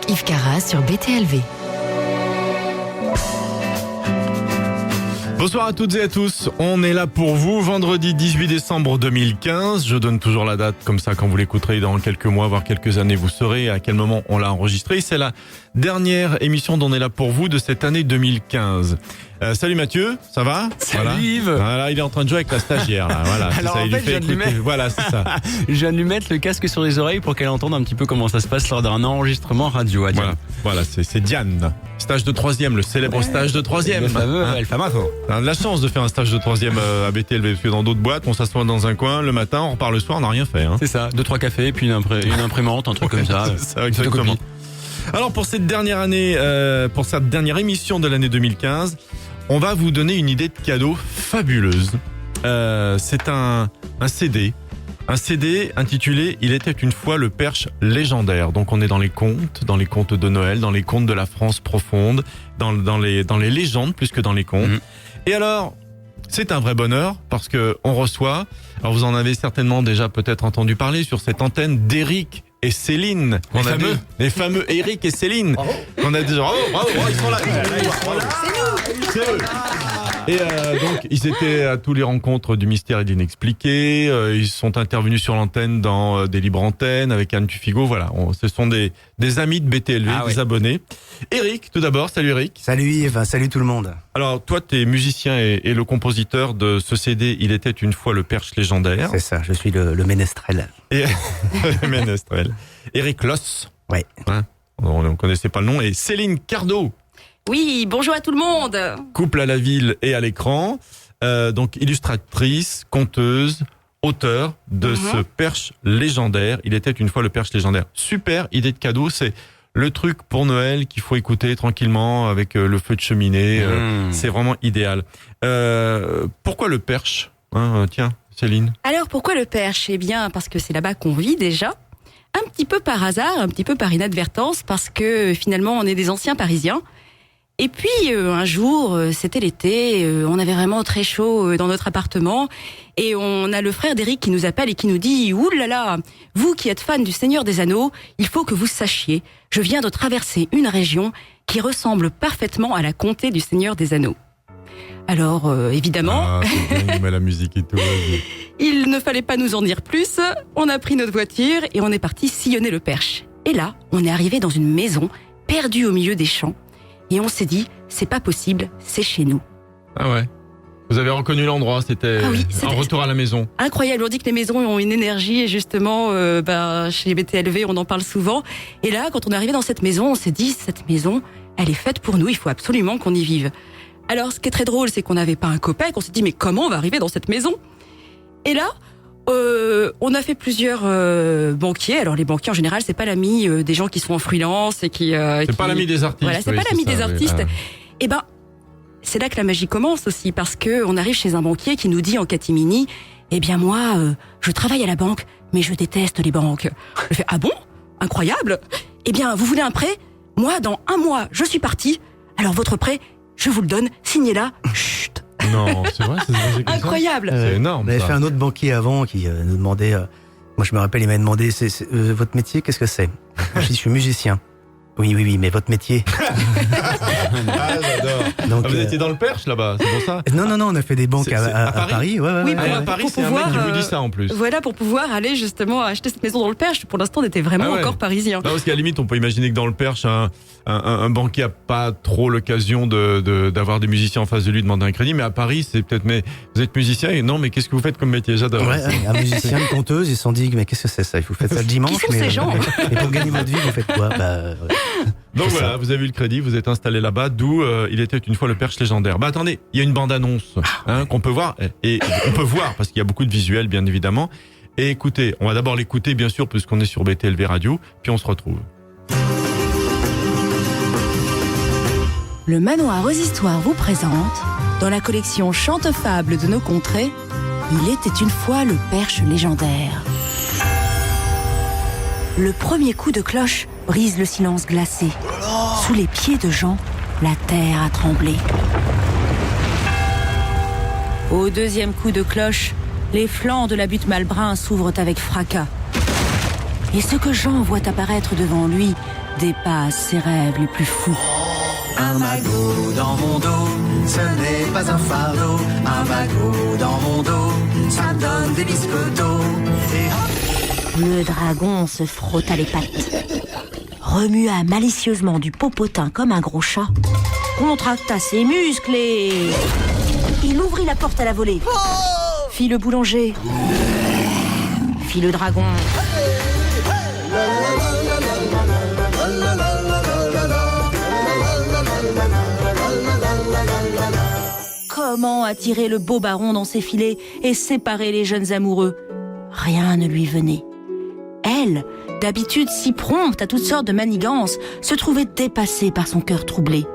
avec Yves Carras sur BTLV. Bonsoir à toutes et à tous, on est là pour vous, vendredi 18 décembre 2015, je donne toujours la date, comme ça quand vous l'écouterez dans quelques mois, voire quelques années, vous saurez à quel moment on l'a enregistré. C'est la dernière émission d'On est là pour vous de cette année 2015. Salut Mathieu, ça va? Salut voilà. Yves. Voilà, il est en train de jouer avec la stagiaire là. Voilà, Alors ça, en il lui fait, je viens de lui écouter. mettre- Voilà, c'est ça. Je viens de lui mettre le casque sur les oreilles pour qu'elle entende un petit peu comment ça se passe lors d'un enregistrement radio. Voilà, c'est Diane. Stage de troisième, le célèbre stage de troisième. Le fameux, Hein. le famoso. On a de la chance de faire un stage de troisième à BTLV, parce que dans d'autres boîtes, on s'assoit dans un coin, le matin, on repart le soir, on n'a rien fait. Hein. C'est ça, 2-3 cafés, puis une imprimante, un truc comme ça. C'est ça, exactement. Photocopie. Alors pour cette dernière année, pour cette dernière émission de l'année 2015, on va vous donner une idée de cadeau fabuleuse. C'est un CD. Un CD intitulé « Il était une fois le Perche légendaire ». Donc on est dans les contes de Noël, dans les contes de la France profonde, dans les légendes plus que dans les contes. Et alors, c'est un vrai bonheur parce que on reçoit, alors vous en avez certainement déjà peut-être entendu parler sur cette antenne d'Éric et Céline. Les fameux Éric et Céline. On a dit bravo, ils sont là. C'est eux. Et donc, ils étaient à tous les rencontres du mystère et de l'inexpliqué. Ils sont intervenus sur l'antenne dans des libres antennes avec Anne Tufigo. Voilà, ce sont des amis de BTLV, des abonnés. Eric, tout d'abord, salut Eric. Salut Yves, salut tout le monde. Alors, toi, t'es musicien et le compositeur de ce CD. Il était une fois le Perche légendaire. C'est ça, je suis le ménestrel. Et le Ménestrel. Eric Loss. Ouais. Hein, on ne connaissait pas le nom. Et Céline Cardo. Oui, bonjour à tout le monde. Couple à la ville et à l'écran, donc illustratrice, conteuse, auteur de ce Perche légendaire. Il était une fois le Perche légendaire. Super idée de cadeau, c'est le truc pour Noël qu'il faut écouter tranquillement avec le feu de cheminée. C'est vraiment idéal. Pourquoi le Perche, tiens, Céline? Alors pourquoi le Perche? Eh bien parce que c'est là-bas qu'on vit déjà. Un petit peu par hasard, un petit peu par inadvertance, parce que finalement on est des anciens Parisiens. Et puis un jour, c'était l'été, on avait vraiment très chaud dans notre appartement et on a le frère d'Éric qui nous appelle et qui nous dit « Ouh là là, vous qui êtes fan du Seigneur des Anneaux, il faut que vous sachiez, je viens de traverser une région qui ressemble parfaitement à la comté du Seigneur des Anneaux. » Alors évidemment, c'est bien, il met la musique et tout. Vas-y. il ne fallait pas nous en dire plus, on a pris notre voiture et on est parti sillonner le Perche. Et là, on est arrivé dans une maison perdue au milieu des champs. Et on s'est dit, c'est pas possible, c'est chez nous. Ah ouais. Vous avez reconnu l'endroit, c'était un retour à la maison. Incroyable, on dit que les maisons ont une énergie et justement, chez BTLV, on en parle souvent. Et là, quand on est arrivé dans cette maison, on s'est dit, cette maison, elle est faite pour nous, il faut absolument qu'on y vive. Alors, ce qui est très drôle, c'est qu'on n'avait pas un copec, on s'est dit, mais comment on va arriver dans cette maison? Et là, on a fait plusieurs banquiers. Alors les banquiers en général, c'est pas l'ami des gens qui sont en freelance et c'est pas l'ami des artistes. Voilà, c'est pas l'ami des artistes. Oui. Et ben, c'est là que la magie commence aussi, parce que on arrive chez un banquier qui nous dit en catimini, eh bien moi, je travaille à la banque, mais je déteste les banques. Je fais ah bon, incroyable. Eh bien, vous voulez un prêt? Moi, dans 1 mois, je suis parti. Alors votre prêt, je vous le donne. Signez là. Chut. Non, c'est vrai, c'est Incroyable. C'est énorme. On avait ça. fait un autre banquier avant qui nous demandait, moi je me rappelle, il m'a demandé, votre métier, qu'est-ce que c'est? Je dis, je suis musicien. Oui, mais votre métier. Ah, j'adore. Donc, Vous étiez dans le Perche là-bas, c'est pour ça? Non, on a fait des banques C'est à à Paris. Ouais. Oui, Ah, et à Paris, c'est un mec qui vous dit ça en plus. Voilà, pour pouvoir aller justement acheter cette maison dans le Perche. Pour l'instant, on était vraiment Ah ouais. encore parisien. Non, parce qu'à la limite, on peut imaginer que dans le Perche, un banquier a pas trop l'occasion d'avoir des musiciens en face de lui demander un crédit. Mais à Paris, c'est peut-être, mais vous êtes musicien et non, mais qu'est-ce que vous faites comme métier? J'adore. Ouais, un musicien, une conteuse, ils se sont dit, mais qu'est-ce que c'est ça? Vous faites ça le dimanche? Qui sont ces gens? Et pour gagner votre vie, vous faites quoi? Donc c'est voilà, ça. vous avez eu le crédit, vous êtes installé là-bas, d'où il était une fois le Perche légendaire. Bah attendez, il y a une bande-annonce qu'on peut voir, et on peut voir parce qu'il y a beaucoup de visuels bien évidemment. Et écoutez, on va d'abord l'écouter bien sûr puisqu'on est sur BTLV Radio, puis on se retrouve. Le Manoir aux Histoires vous présente, dans la collection Chante-Fables de nos contrées, Il était une fois le Perche légendaire. Le premier coup de cloche brise le silence glacé. Sous les pieds de Jean, la terre a tremblé. Au deuxième coup de cloche, les flancs de la butte Malbrin s'ouvrent avec fracas. Et ce que Jean voit apparaître devant lui dépasse ses rêves les plus fous. Un magot dans mon dos, ce n'est pas un fardeau. Un magot dans mon dos, ça me donne des biscottos. Et hop, Le dragon se frotta les pattes, remua malicieusement du popotin comme un gros chat, contracta ses muscles et... Il ouvrit la porte à la volée. Fit le boulanger. Fit le dragon. Comment attirer le beau baron dans ses filets et séparer les jeunes amoureux? Rien ne lui venait. Elle, d'habitude si prompte à toutes sortes de manigances, se trouvait dépassée par son cœur troublé.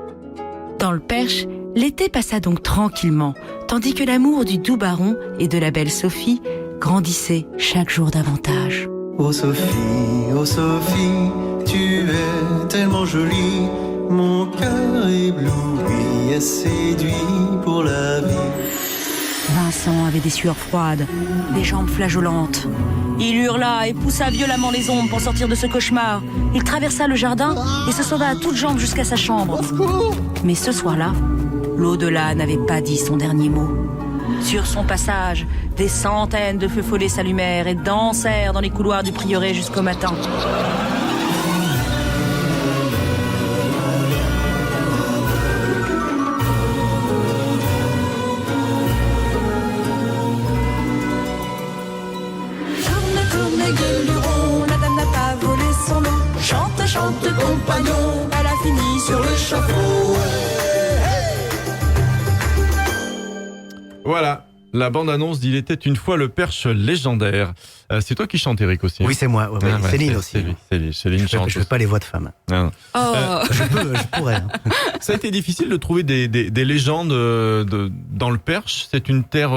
Dans le Perche, l'été passa donc tranquillement, tandis que l'amour du doux baron et de la belle Sophie grandissait chaque jour davantage. oh Sophie, tu es tellement jolie. Mon cœur ébloui et séduit pour la vie. Vincent avait des sueurs froides, des jambes flageolantes. Il hurla et poussa violemment les ombres pour sortir de ce cauchemar. Il traversa le jardin et se sauva à toutes jambes jusqu'à sa chambre. Mais ce soir-là, l'au-delà n'avait pas dit son dernier mot. Sur son passage, des centaines de feux follets s'allumèrent et dansèrent dans les couloirs du prieuré jusqu'au matin. Chante compagnon, elle a fini sur l'échafaud. Voilà, la bande-annonce d'Il était une fois le Perche légendaire. C'est toi qui chantes, Eric, aussi. Oui, c'est moi. Ouais, Ah, ouais, Céline c'est- aussi. Céline chante. Je fais pas les voix de femmes. Ah. Oh, Je pourrais. Hein. Ça a été difficile de trouver des légendes dans le Perche. C'est une terre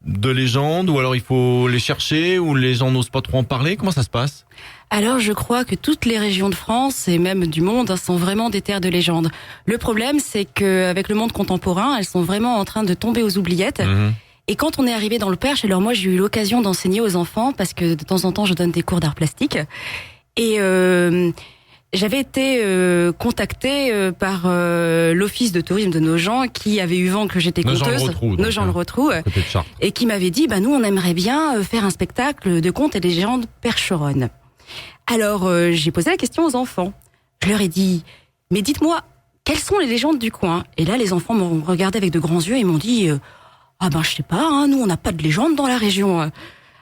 de légendes, ou alors il faut les chercher, ou les gens n'osent pas trop en parler. Comment ça se passe? alors je crois que toutes les régions de France et même du monde sont vraiment des terres de légende. Le problème, c'est qu'avec le monde contemporain, elles sont vraiment en train de tomber aux oubliettes. Mhm. Et quand on est arrivé dans le Perche, alors moi j'ai eu l'occasion d'enseigner aux enfants parce que de temps en temps je donne des cours d'art plastique. Et j'avais été contactée par l'office de tourisme de Nogent qui avait eu vent que j'étais conteuse, Nogent-le-Rotrou, Côté de Chartres. et qui m'avait dit nous on aimerait bien faire un spectacle de contes et de légendes percheronnes. Alors j'ai posé la question aux enfants. Je leur ai dit mais dites-moi quelles sont les légendes du coin? Et là les enfants m'ont regardé avec de grands yeux et m'ont dit je sais pas, nous on n'a pas de légende dans la région.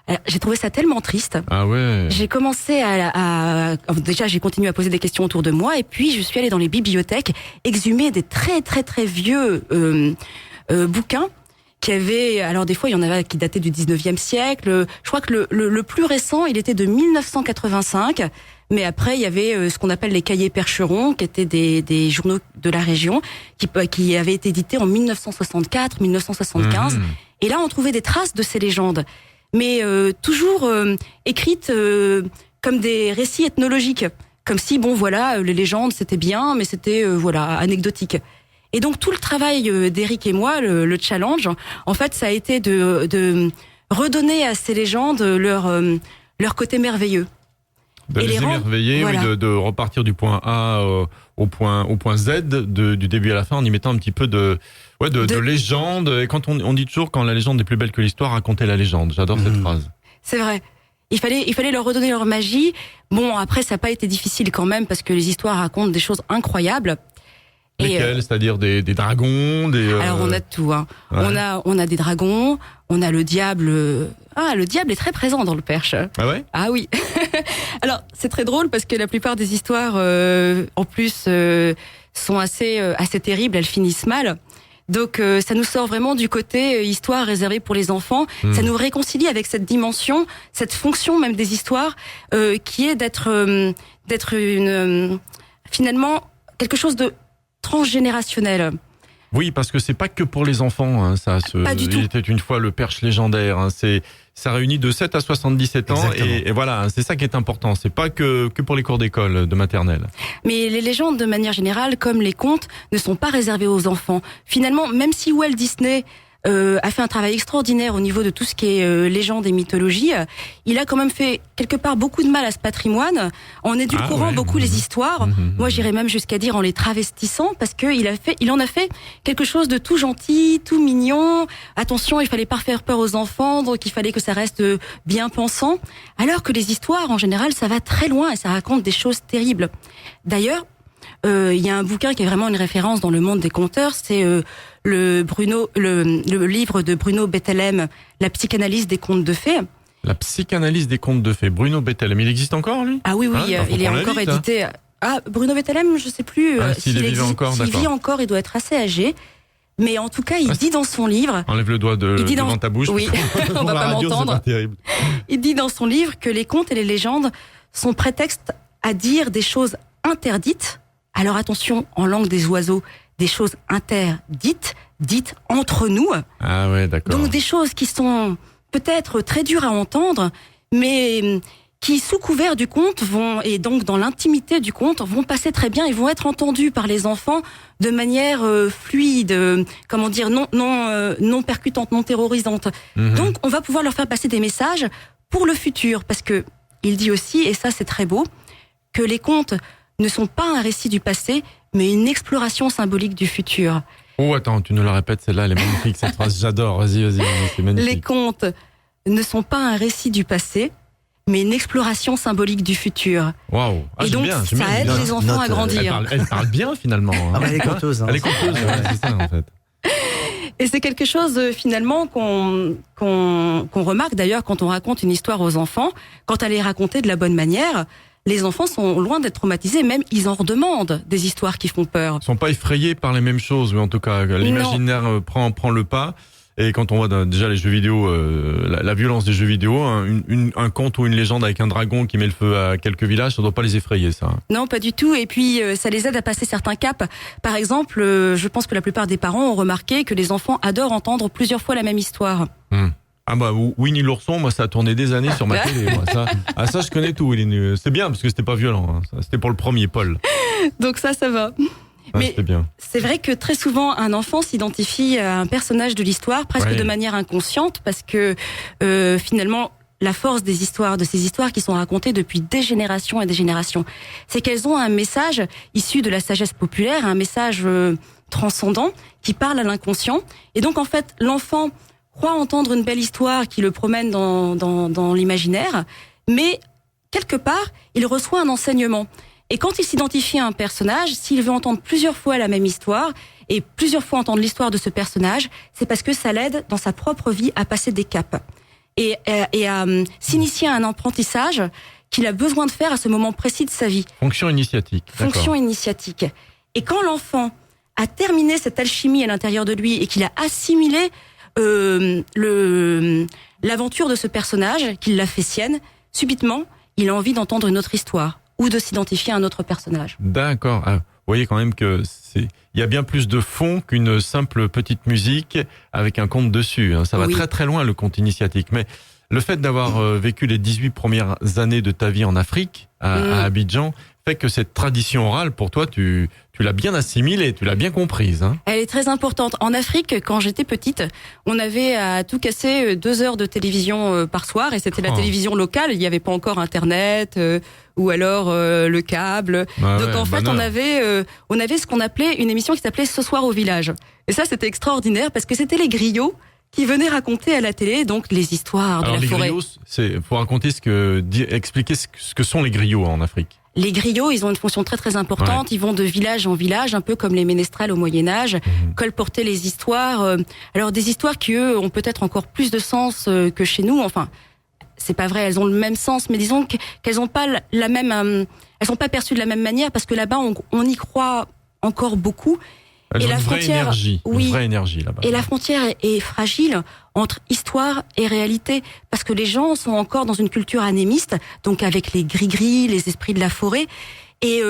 Alors, j'ai trouvé ça tellement triste. Ah ouais. J'ai commencé déjà j'ai continué à poser des questions autour de moi et puis je suis allée dans les bibliothèques exhumer des très très très vieux bouquins qui avaient, alors des fois il y en avait qui dataient du 19e siècle. Je crois que le plus récent il était de 1985, mais après il y avait ce qu'on appelle les cahiers percherons qui étaient des journaux de la région qui avaient été édités en 1964, 1975 et là on trouvait des traces de ces légendes. Mais toujours écrites comme des récits ethnologiques, comme si les légendes c'était bien, mais c'était anecdotique. Et donc tout le travail d'Éric et moi, le challenge, en fait, ça a été de redonner à ces légendes leur côté merveilleux. De Et les les rendre- émerveiller, voilà. oui, de repartir du point A au point Z, du début à la fin, en y mettant un petit peu de légende. Et quand on dit toujours quand la légende est plus belle que l'histoire, racontez la légende. J'adore cette phrase. C'est vrai. Il fallait leur redonner leur magie. Bon, après, ça n'a pas été difficile quand même parce que les histoires racontent des choses incroyables. Lesquels? C'est-à-dire des dragons, Alors on a de tout. Hein. Ouais. On a des dragons, on a le diable. Le diable est très présent dans le Perche. Ah ouais? Ah oui. Alors c'est très drôle parce que la plupart des histoires, en plus, sont assez terribles. Elles finissent mal. Donc ça nous sort vraiment du côté histoire réservée pour les enfants. Ça nous réconcilie avec cette dimension, cette fonction même des histoires, qui est d'être finalement quelque chose de transgénérationnel. Oui, parce que c'est pas que pour les enfants, hein, ça. Pas du tout. Il était une fois le Perche légendaire. Hein, ça réunit de 7 à 77 ans. Et voilà, c'est ça qui est important. C'est pas que pour les cours d'école de maternelle. Mais les légendes, de manière générale, comme les contes, ne sont pas réservées aux enfants. Finalement, même si Walt Disney a fait un travail extraordinaire au niveau de tout ce qui est légende et mythologie. Il a quand même fait quelque part beaucoup de mal à ce patrimoine en édulcorant beaucoup les histoires. Moi, j'irais même jusqu'à dire en les travestissant, parce que il en a fait quelque chose de tout gentil, tout mignon. Attention, il fallait pas faire peur aux enfants, donc il fallait que ça reste bien pensant. Alors que les histoires, en général, ça va très loin et ça raconte des choses terribles. D'ailleurs, il y a un bouquin qui est vraiment une référence dans le monde des conteurs, c'est le livre de Bruno Bettelheim, La psychanalyse des contes de fées. La psychanalyse des contes de fées. Bruno Bettelheim, il existe encore, lui? Ah oui, il est encore édité. Ah, Bruno Bettelheim, je sais plus s'il vit encore, s'il vit encore, il doit être assez âgé. Mais en tout cas, il dit dans son livre... Enlève le doigt devant ta bouche. Oui, on va pas m'entendre. Il dit dans son livre que les contes et les légendes sont prétextes à dire des choses interdites. Alors attention, en langue des oiseaux, des choses interdites, dites entre nous. Ah ouais, d'accord. Donc des choses qui sont peut-être très dures à entendre, mais qui sous couvert du conte et donc dans l'intimité du conte, vont passer très bien et vont être entendues par les enfants de manière fluide, non percutante, non terrorisante. Donc on va pouvoir leur faire passer des messages pour le futur, parce que il dit aussi, et ça c'est très beau, que les contes ne sont pas un récit du passé, mais une exploration symbolique du futur. Oh, attends, tu nous la répètes, celle-là, elle est magnifique, cette phrase, j'adore. Vas-y, c'est magnifique. Les contes ne sont pas un récit du passé, mais une exploration symbolique du futur. Waouh. Et donc, ça aide les enfants à grandir. Elle parle bien, finalement. Ah bah, elle est conteuse. Elle est conteuse, c'est ça, en fait. Et c'est quelque chose, finalement, qu'on remarque d'ailleurs quand on raconte une histoire aux enfants, quand elle est racontée de la bonne manière. Les enfants sont loin d'être traumatisés, même ils en redemandent des histoires qui font peur. Ils sont pas effrayés par les mêmes choses, mais en tout cas, l'imaginaire prend le pas. Et quand on voit déjà les jeux vidéo, la violence des jeux vidéo, un conte ou une légende avec un dragon qui met le feu à quelques villages, ça doit pas les effrayer, ça. Non, pas du tout. Et puis, ça les aide à passer certains caps. Par exemple, je pense que la plupart des parents ont remarqué que les enfants adorent entendre plusieurs fois la même histoire. Ah bah Winnie l'ourson, moi ça a tourné des années sur ma télé. Moi, ça je connais tout. C'est bien parce que c'était pas violent. Hein. C'était pour le premier Paul. Donc ça va. Mais bien. C'est vrai que très souvent un enfant s'identifie à un personnage de l'histoire presque de manière inconsciente, parce que finalement la force des histoires, de ces histoires qui sont racontées depuis des générations et des générations, c'est qu'elles ont un message issu de la sagesse populaire, un message transcendant qui parle à l'inconscient. Et donc en fait l'enfant croit entendre une belle histoire qui le promène dans l'imaginaire, mais quelque part, il reçoit un enseignement. Et quand il s'identifie à un personnage, s'il veut entendre plusieurs fois la même histoire, et plusieurs fois entendre l'histoire de ce personnage, c'est parce que ça l'aide dans sa propre vie à passer des caps. Et à s'initier à un apprentissage qu'il a besoin de faire à ce moment précis de sa vie. Fonction initiatique. Fonction initiatique. Et quand l'enfant a terminé cette alchimie à l'intérieur de lui et qu'il a assimilé l'aventure de ce personnage, qu'il l'a fait sienne, subitement, il a envie d'entendre une autre histoire ou de s'identifier à un autre personnage. D'accord. Vous voyez quand même que il y a bien plus de fond qu'une simple petite musique avec un conte dessus. Ça va très très loin, le conte initiatique. Mais le fait d'avoir vécu les 18 premières années de ta vie en Afrique, à Abidjan, fait que cette tradition orale, pour toi, tu l'as bien assimilée, tu l'as bien comprise. Hein. Elle est très importante. En Afrique, quand j'étais petite, on avait à tout casser 2 heures de télévision par soir, et c'était la télévision locale. Il n'y avait pas encore Internet ou alors le câble. Donc en fait, on avait ce qu'on appelait une émission qui s'appelait Ce soir au village. Et ça, c'était extraordinaire parce que c'était les griots qui venaient raconter à la télé donc les histoires de la forêt. Alors les griots, faut raconter expliquer ce que sont les griots en Afrique. Les griots, ils ont une fonction très très importante. Ils vont de village en village, un peu comme les ménestrels au Moyen-Âge, colporter les histoires. Alors des histoires qui, eux, ont peut-être encore plus de sens que chez nous. Enfin, c'est pas vrai, elles ont le même sens, mais disons qu'elles ont pas la même, elles sont pas perçues de la même manière parce que là-bas, on y croit encore beaucoup. Elles ont une vraie énergie là-bas. Et la frontière est fragile entre histoire et réalité, parce que les gens sont encore dans une culture anémiste, donc avec les gris-gris, les esprits de la forêt, et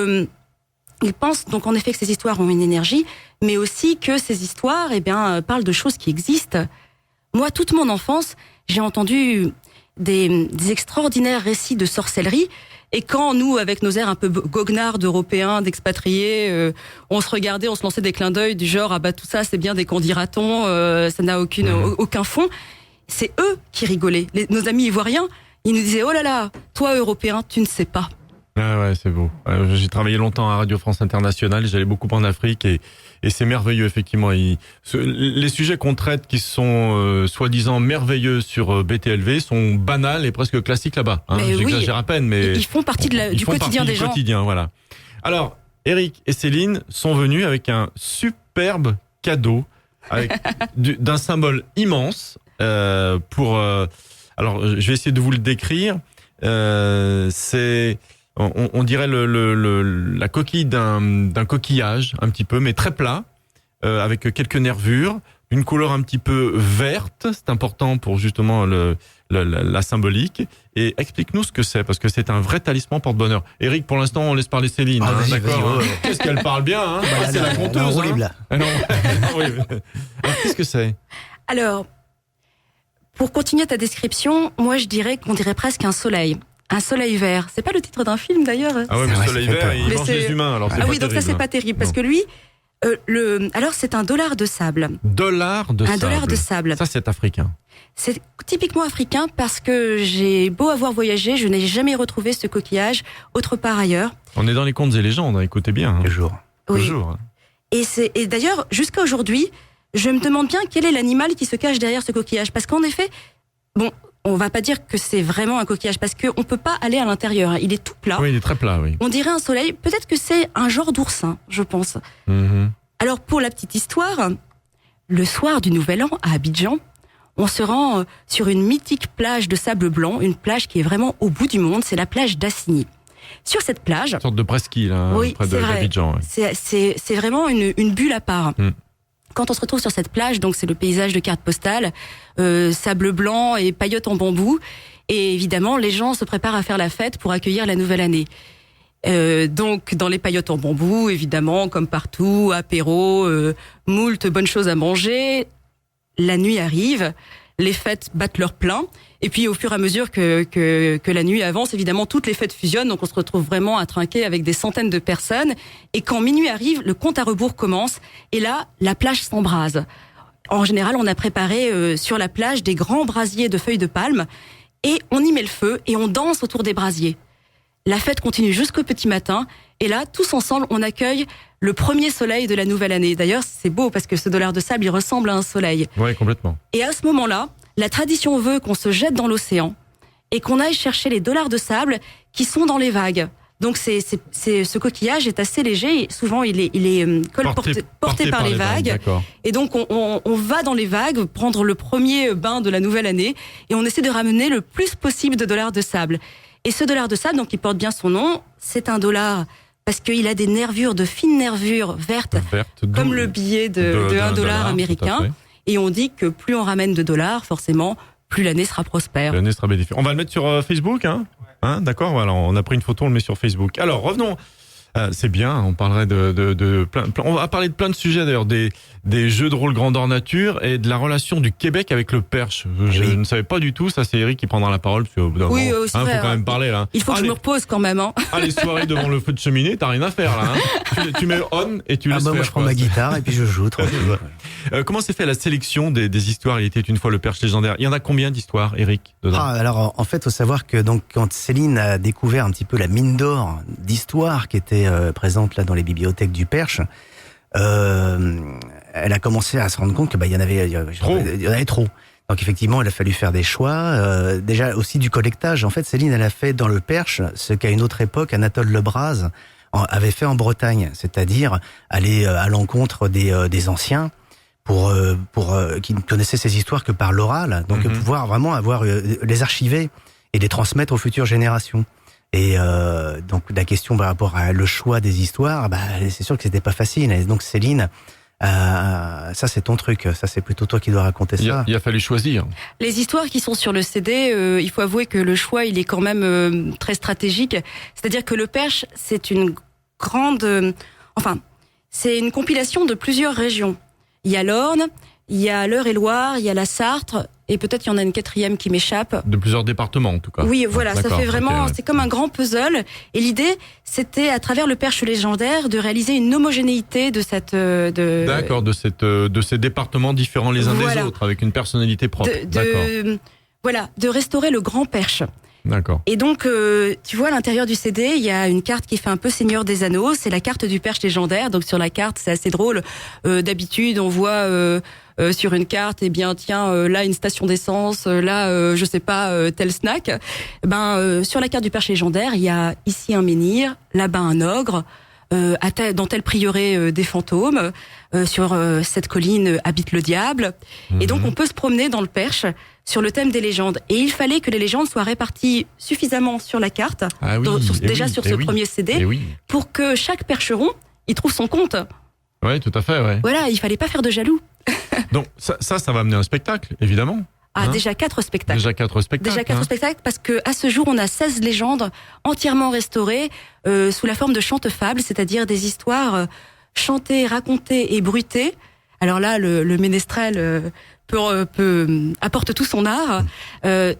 ils pensent donc en effet que ces histoires ont une énergie, mais aussi que ces histoires, parlent de choses qui existent. Moi, toute mon enfance, j'ai entendu des extraordinaires récits de sorcellerie. Et quand nous, avec nos airs un peu goguenards d'Européens, d'expatriés, on se regardait, on se lançait des clins d'œil du genre, ah bah tout ça c'est bien des candidatons, ça n'a aucun fond. C'est eux qui rigolaient. Nos amis ivoiriens, ils nous disaient, oh là là, toi Européen, tu ne sais pas. Ah ouais, c'est beau. J'ai travaillé longtemps à Radio France Internationale, j'allais beaucoup en Afrique et c'est merveilleux effectivement. Les sujets qu'on traite qui sont soi-disant merveilleux sur BTLV sont banals et presque classiques là-bas. Hein. J'exagère à peine, mais ils font partie du quotidien des gens. Quotidien, voilà. Alors, Eric et Céline sont venus avec un superbe cadeau avec d'un symbole immense pour. Alors, je vais essayer de vous le décrire. C'est on dirait la coquille d'un coquillage, un petit peu, mais très plat, avec quelques nervures, une couleur un petit peu verte, c'est important pour justement la symbolique. Et explique-nous ce que c'est, parce que c'est un vrai talisman porte-bonheur. Eric, pour l'instant, on laisse parler Céline. Vas-y, d'accord. vas-y, Qu'est-ce qu'elle parle bien, hein. C'est la conteuse. Là. Alors, qu'est-ce que c'est? Alors, pour continuer ta description, moi je dirais qu'on dirait presque un soleil. Un soleil vert. C'est pas le titre d'un film d'ailleurs. Ah ouais, mais le soleil vert, il mange les humains, alors c'est pas oui, donc terrible. ça c'est pas terrible, parce que lui, alors c'est un dollar de sable. Dollar de Un sable. dollar de sable. Ça, c'est africain. C'est typiquement africain parce que j'ai beau avoir voyagé, je n'ai jamais retrouvé ce coquillage autre part ailleurs. On est dans les contes et légendes, hein, écoutez bien. Hein. Toujours. Oui. Toujours. Hein. Et d'ailleurs, jusqu'à aujourd'hui, je me demande bien quel est l'animal qui se cache derrière ce coquillage. Parce qu'en effet, bon, on va pas dire que c'est vraiment un coquillage parce qu'on peut pas aller à l'intérieur. Il est tout plat. Oui, il est très plat, oui. On dirait un soleil. Peut-être que c'est un genre d'oursin, je pense. Mm-hmm. Alors, pour la petite histoire, le soir du Nouvel An, à Abidjan, on se rend sur une mythique plage de sable blanc, une plage qui est vraiment au bout du monde, c'est la plage d'Assigny. Sur cette plage... Une sorte de presqu'île, hein, oui, près d'Abidjan. Ouais. C'est vraiment une bulle à part. Mm. Quand on se retrouve sur cette plage, donc c'est le paysage de carte postale, sable blanc et paillotes en bambou. Et évidemment, les gens se préparent à faire la fête pour accueillir la nouvelle année. Donc dans les paillotes en bambou, évidemment, comme partout, apéro, moult bonnes choses à manger. La nuit arrive, les fêtes battent leur plein. Et puis au fur et à mesure que la nuit avance, évidemment, toutes les fêtes fusionnent. Donc on se retrouve vraiment à trinquer avec des centaines de personnes. Et quand minuit arrive, le compte à rebours commence. Et là, la plage s'embrase. En général, on a préparé sur la plage des grands brasiers de feuilles de palme. Et on y met le feu et on danse autour des brasiers. La fête continue jusqu'au petit matin. Et là, tous ensemble, on accueille le premier soleil de la nouvelle année. D'ailleurs, c'est beau parce que ce dollar de sable, il ressemble à un soleil. Oui, complètement. Et à ce moment-là, la tradition veut qu'on se jette dans l'océan et qu'on aille chercher les dollars de sable qui sont dans les vagues. Donc ce coquillage est assez léger. Et souvent, il est porté par les vagues. Et donc, on va dans les vagues prendre le premier bain de la nouvelle année et on essaie de ramener le plus possible de dollars de sable. Et ce dollar de sable, donc, il porte bien son nom. C'est un dollar parce qu'il a des nervures, de fines nervures vertes comme le billet de $1 américain. Et on dit que plus on ramène de dollars, forcément, plus l'année sera prospère. L'année sera bénéfique. On va le mettre sur Facebook, hein, d'accord. Voilà, on a pris une photo, on le met sur Facebook. Alors revenons. C'est bien. On parlerait de plein. On va parler de plein de sujets d'ailleurs, des jeux de rôle grandeur nature et de la relation du Québec avec le Perche. Je ne savais pas du tout. Ça, c'est Eric qui prendra la parole. Parce qu'au bout d'un moment, c'est vrai, faut quand même parler là. Il faut que je me repose quand même. Hein. Les soirées devant le feu de cheminée, t'as rien à faire là. Hein. tu mets on et tu laisses faire. Moi, je prends ma guitare et puis je joue. Comment s'est fait la sélection des histoires? Il était une fois le Perche légendaire. Il y en a combien d'histoires, Eric, dedans? Alors, en fait, faut savoir que donc quand Céline a découvert un petit peu la mine d'or d'histoires qui était présente là dans les bibliothèques du Perche, elle a commencé à se rendre compte que il y en avait trop. Donc effectivement, il a fallu faire des choix. Déjà aussi du collectage. En fait, Céline, elle a fait dans le Perche ce qu'à une autre époque Anatole Lebras avait fait en Bretagne, c'est-à-dire aller à l'encontre des anciens pour qui ne connaissaient ces histoires que par l'oral. Donc pouvoir vraiment les archiver et les transmettre aux futures générations. Et donc la question par rapport à le choix des histoires, c'est sûr que c'était pas facile. Et donc Céline, ça c'est ton truc, ça c'est plutôt toi qui dois raconter ça. Il a fallu choisir. Les histoires qui sont sur le CD, il faut avouer que le choix il est quand même très stratégique. C'est-à-dire que le Perche c'est une grande, c'est une compilation de plusieurs régions. Il y a l'Orne, il y a l'Eure-et-Loire, il y a la Sarthe, et peut-être qu'il y en a une quatrième qui m'échappe. De plusieurs départements en tout cas. Oui, voilà, ça D'accord, fait vraiment, ok, ouais. c'est comme un grand puzzle. Et l'idée, c'était à travers le perche légendaire de réaliser une homogénéité de cette, D'accord, de ces départements différents les uns Voilà. des autres, avec une personnalité propre. D'accord. voilà, de restaurer le grand perche. D'accord. Et donc, tu vois, à l'intérieur du CD, il y a une carte qui fait un peu Seigneur des Anneaux. C'est la carte du perche légendaire. Donc, sur la carte, c'est assez drôle. D'habitude, on voit sur une carte, eh bien, tiens, là, une station d'essence, là, je sais pas, tel snack. Sur la carte du perche légendaire, il y a ici un menhir, là-bas un ogre. Dans tel prieuré des fantômes, sur cette colline habite le diable. Et donc on peut se promener dans le perche sur le thème des légendes. Et il fallait que les légendes soient réparties suffisamment sur la carte, Ah oui, sur ce premier CD, Et oui. pour que chaque percheron y trouve son compte. Oui, tout à fait, ouais. Voilà, il fallait pas faire de jaloux. Donc ça va amener un spectacle, évidemment. Ah, Hein déjà 4 spectacles. Déjà 4 spectacles. Déjà 4 hein. spectacles parce que à ce jour on a 16 légendes entièrement restaurées sous la forme de chante-fables, c'est-à-dire des histoires chantées, racontées et bruitées. Alors là le ménestrel apporte tout son art.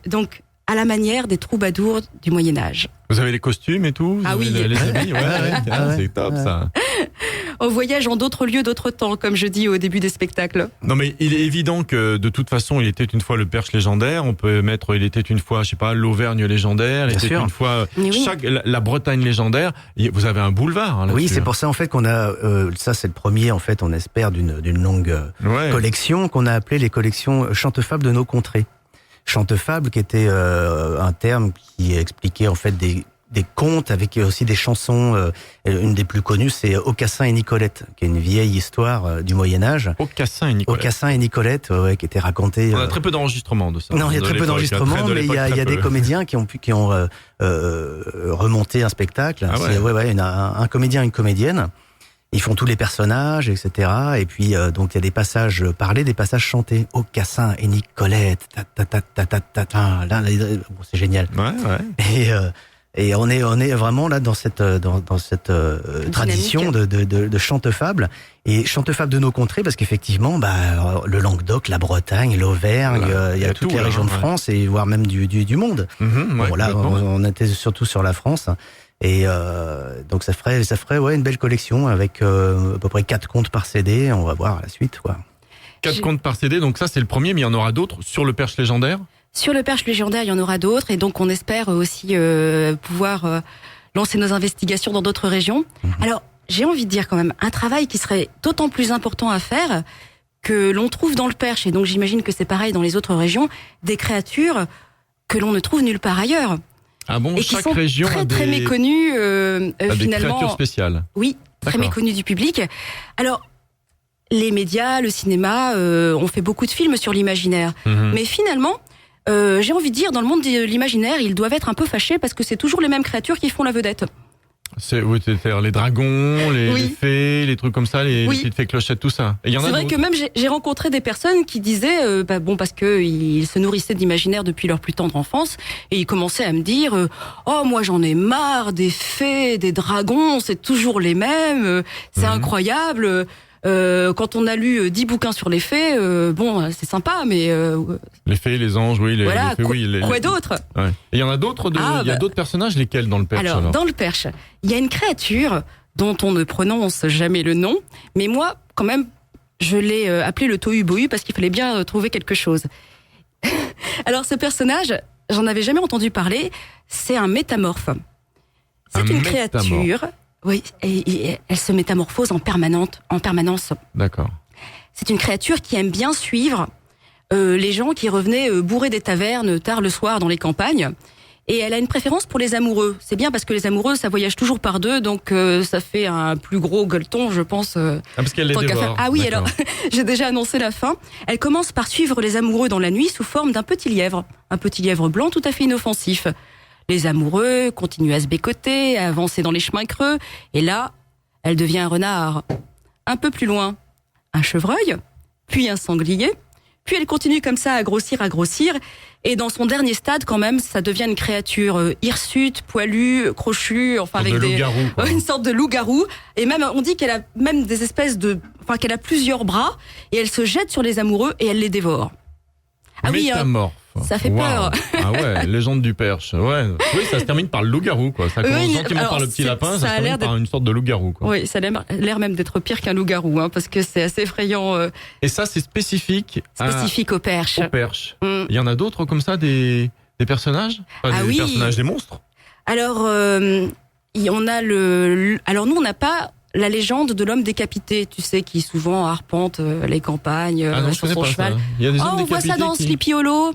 Donc à la manière des troubadours du Moyen Âge. Vous avez les costumes et tout. Ah vous oui. avez les habits, c'est top ça. On voyage en d'autres lieux, d'autres temps, comme je dis au début des spectacles. Non mais il est évident que de toute façon il était une fois le perche légendaire. On peut mettre il était une fois je sais pas l'Auvergne légendaire. Il Bien était sûr. une fois Mais oui. la Bretagne légendaire. Vous avez un boulevard. Hein, Oui, là-dessus, c'est hein. pour ça en fait qu'on a ça c'est le premier en fait on espère d'une longue Ouais. collection qu'on a appelé les collections Chante-fables de nos contrées. Chante-fables qui était un terme qui expliquait en fait des contes avec aussi des chansons. Une des plus connues c'est Aucassin et Nicolette, qui est une vieille histoire du Moyen Âge. Aucassin et Nicolas. Aucassin et Nicolette, ouais, qui était racontée. On a très peu d'enregistrements de ça. Non, il y a De très peu l'époque, d'enregistrements, très de mais il y a l'époque, très des peu. comédiens qui ont remonté un spectacle. Ah ouais. C'est un comédien et une comédienne. Ils font tous les personnages, etc. Et puis donc il y a des passages parlés, des passages chantés. Aucassin et Nicolette, ta ta ta ta ta ta. Là, bon, c'est génial. Ouais. Et on est vraiment là dans cette tradition de chante-fable et chante-fable de nos contrées, parce qu'effectivement le Languedoc, la Bretagne, l'Auvergne, Voilà. il y a toutes tout, les là, régions de ouais. France et voire même du monde. Ouais, Bon, là complètement. on était surtout sur la France et donc ça ferait ouais une belle collection avec à peu près 4 contes par CD. On va voir la suite quoi. 4 contes par CD, donc ça c'est le premier, mais il y en aura d'autres sur le perche légendaire. Sur le perche légendaire, il y en aura d'autres, et donc on espère aussi pouvoir lancer nos investigations dans d'autres régions. Alors, j'ai envie de dire quand même un travail qui serait d'autant plus important à faire que l'on trouve dans le perche, et donc j'imagine que c'est pareil dans les autres régions, des créatures que l'on ne trouve nulle part ailleurs. Ah bon, Et qui chaque sont région très a très des, méconnues a des finalement. créatures spéciales. Oui, très D'accord. méconnues du public. Alors, les médias, le cinéma, ont fait beaucoup de films sur l'imaginaire. Mais finalement, j'ai envie de dire, dans le monde de l'imaginaire, ils doivent être un peu fâchés parce que c'est toujours les mêmes créatures qui font la vedette. C'est-à-dire les dragons, les Oui. fées, les trucs comme ça, les Oui. petites fées clochettes, tout ça. Et il y en a C'est vrai d'autres. que même j'ai rencontré des personnes qui disaient, parce que ils se nourrissaient d'imaginaire depuis leur plus tendre enfance, et ils commençaient à me dire, oh moi j'en ai marre des fées, des dragons, c'est toujours les mêmes, c'est incroyable. Quand on a lu 10 bouquins sur les fées, c'est sympa, mais Les fées, les anges, oui, les voilà, fées, oui. quoi d'autre? Ouais. Et il y en a d'autres, il y a d'autres personnages, lesquels dans le perche alors, Dans le perche, il y a une créature dont on ne prononce jamais le nom, mais moi, quand même, je l'ai appelé le tohu-bohu parce qu'il fallait bien trouver quelque chose. Alors, ce personnage, j'en avais jamais entendu parler, c'est un métamorphe. C'est Un une métamorphe. créature, oui, et elle se métamorphose en permanence. D'accord. C'est une créature qui aime bien suivre les gens qui revenaient bourrés des tavernes tard le soir dans les campagnes. Et elle a une préférence pour les amoureux. C'est bien parce que les amoureux, ça voyage toujours par deux, donc ça fait un plus gros gueuleton, je pense. Parce qu'elle les tant qu'à dévore. faire. Ah oui, D'accord. alors, j'ai déjà annoncé la fin. Elle commence par suivre les amoureux dans la nuit sous forme d'un petit lièvre. Un petit lièvre blanc tout à fait inoffensif. Les amoureux continuent à se bécoter, à avancer dans les chemins creux. Et là, elle devient un renard. Un peu plus loin, un chevreuil, puis un sanglier. Puis elle continue comme ça à grossir. Et dans son dernier stade, quand même, ça devient une créature hirsute, poilue, crochue, enfin Sorte avec de des... loup-garou, quoi. une sorte de loup-garou. Et même, on dit qu'elle a même des espèces de... Enfin, qu'elle a plusieurs bras. Et elle se jette sur les amoureux et elle les dévore. Ah oui, hein. Métamorphe. Ça fait peur. Ah ouais, légende du Perche. Ouais. Oui, ça se termine par le loup-garou, quoi. Ça commence Oui, gentiment alors, par le petit lapin, ça ça a se termine l'air par une sorte de loup-garou, quoi. Oui, ça a l'air même d'être pire qu'un loup-garou, hein, parce que c'est assez effrayant, Et ça, c'est spécifique, spécifique au perche. au Perche. Mm. Il y en a d'autres comme ça, des personnages? Enfin, Ah des oui. personnages, des monstres? Alors, on a alors nous, on n'a pas la légende de l'homme décapité, tu sais, qui souvent arpente les campagnes Ah non, je sur connais son pas cheval. ça. Il y a des Oh, hommes on voit ça décapités dans qui- Sleepy Hollow.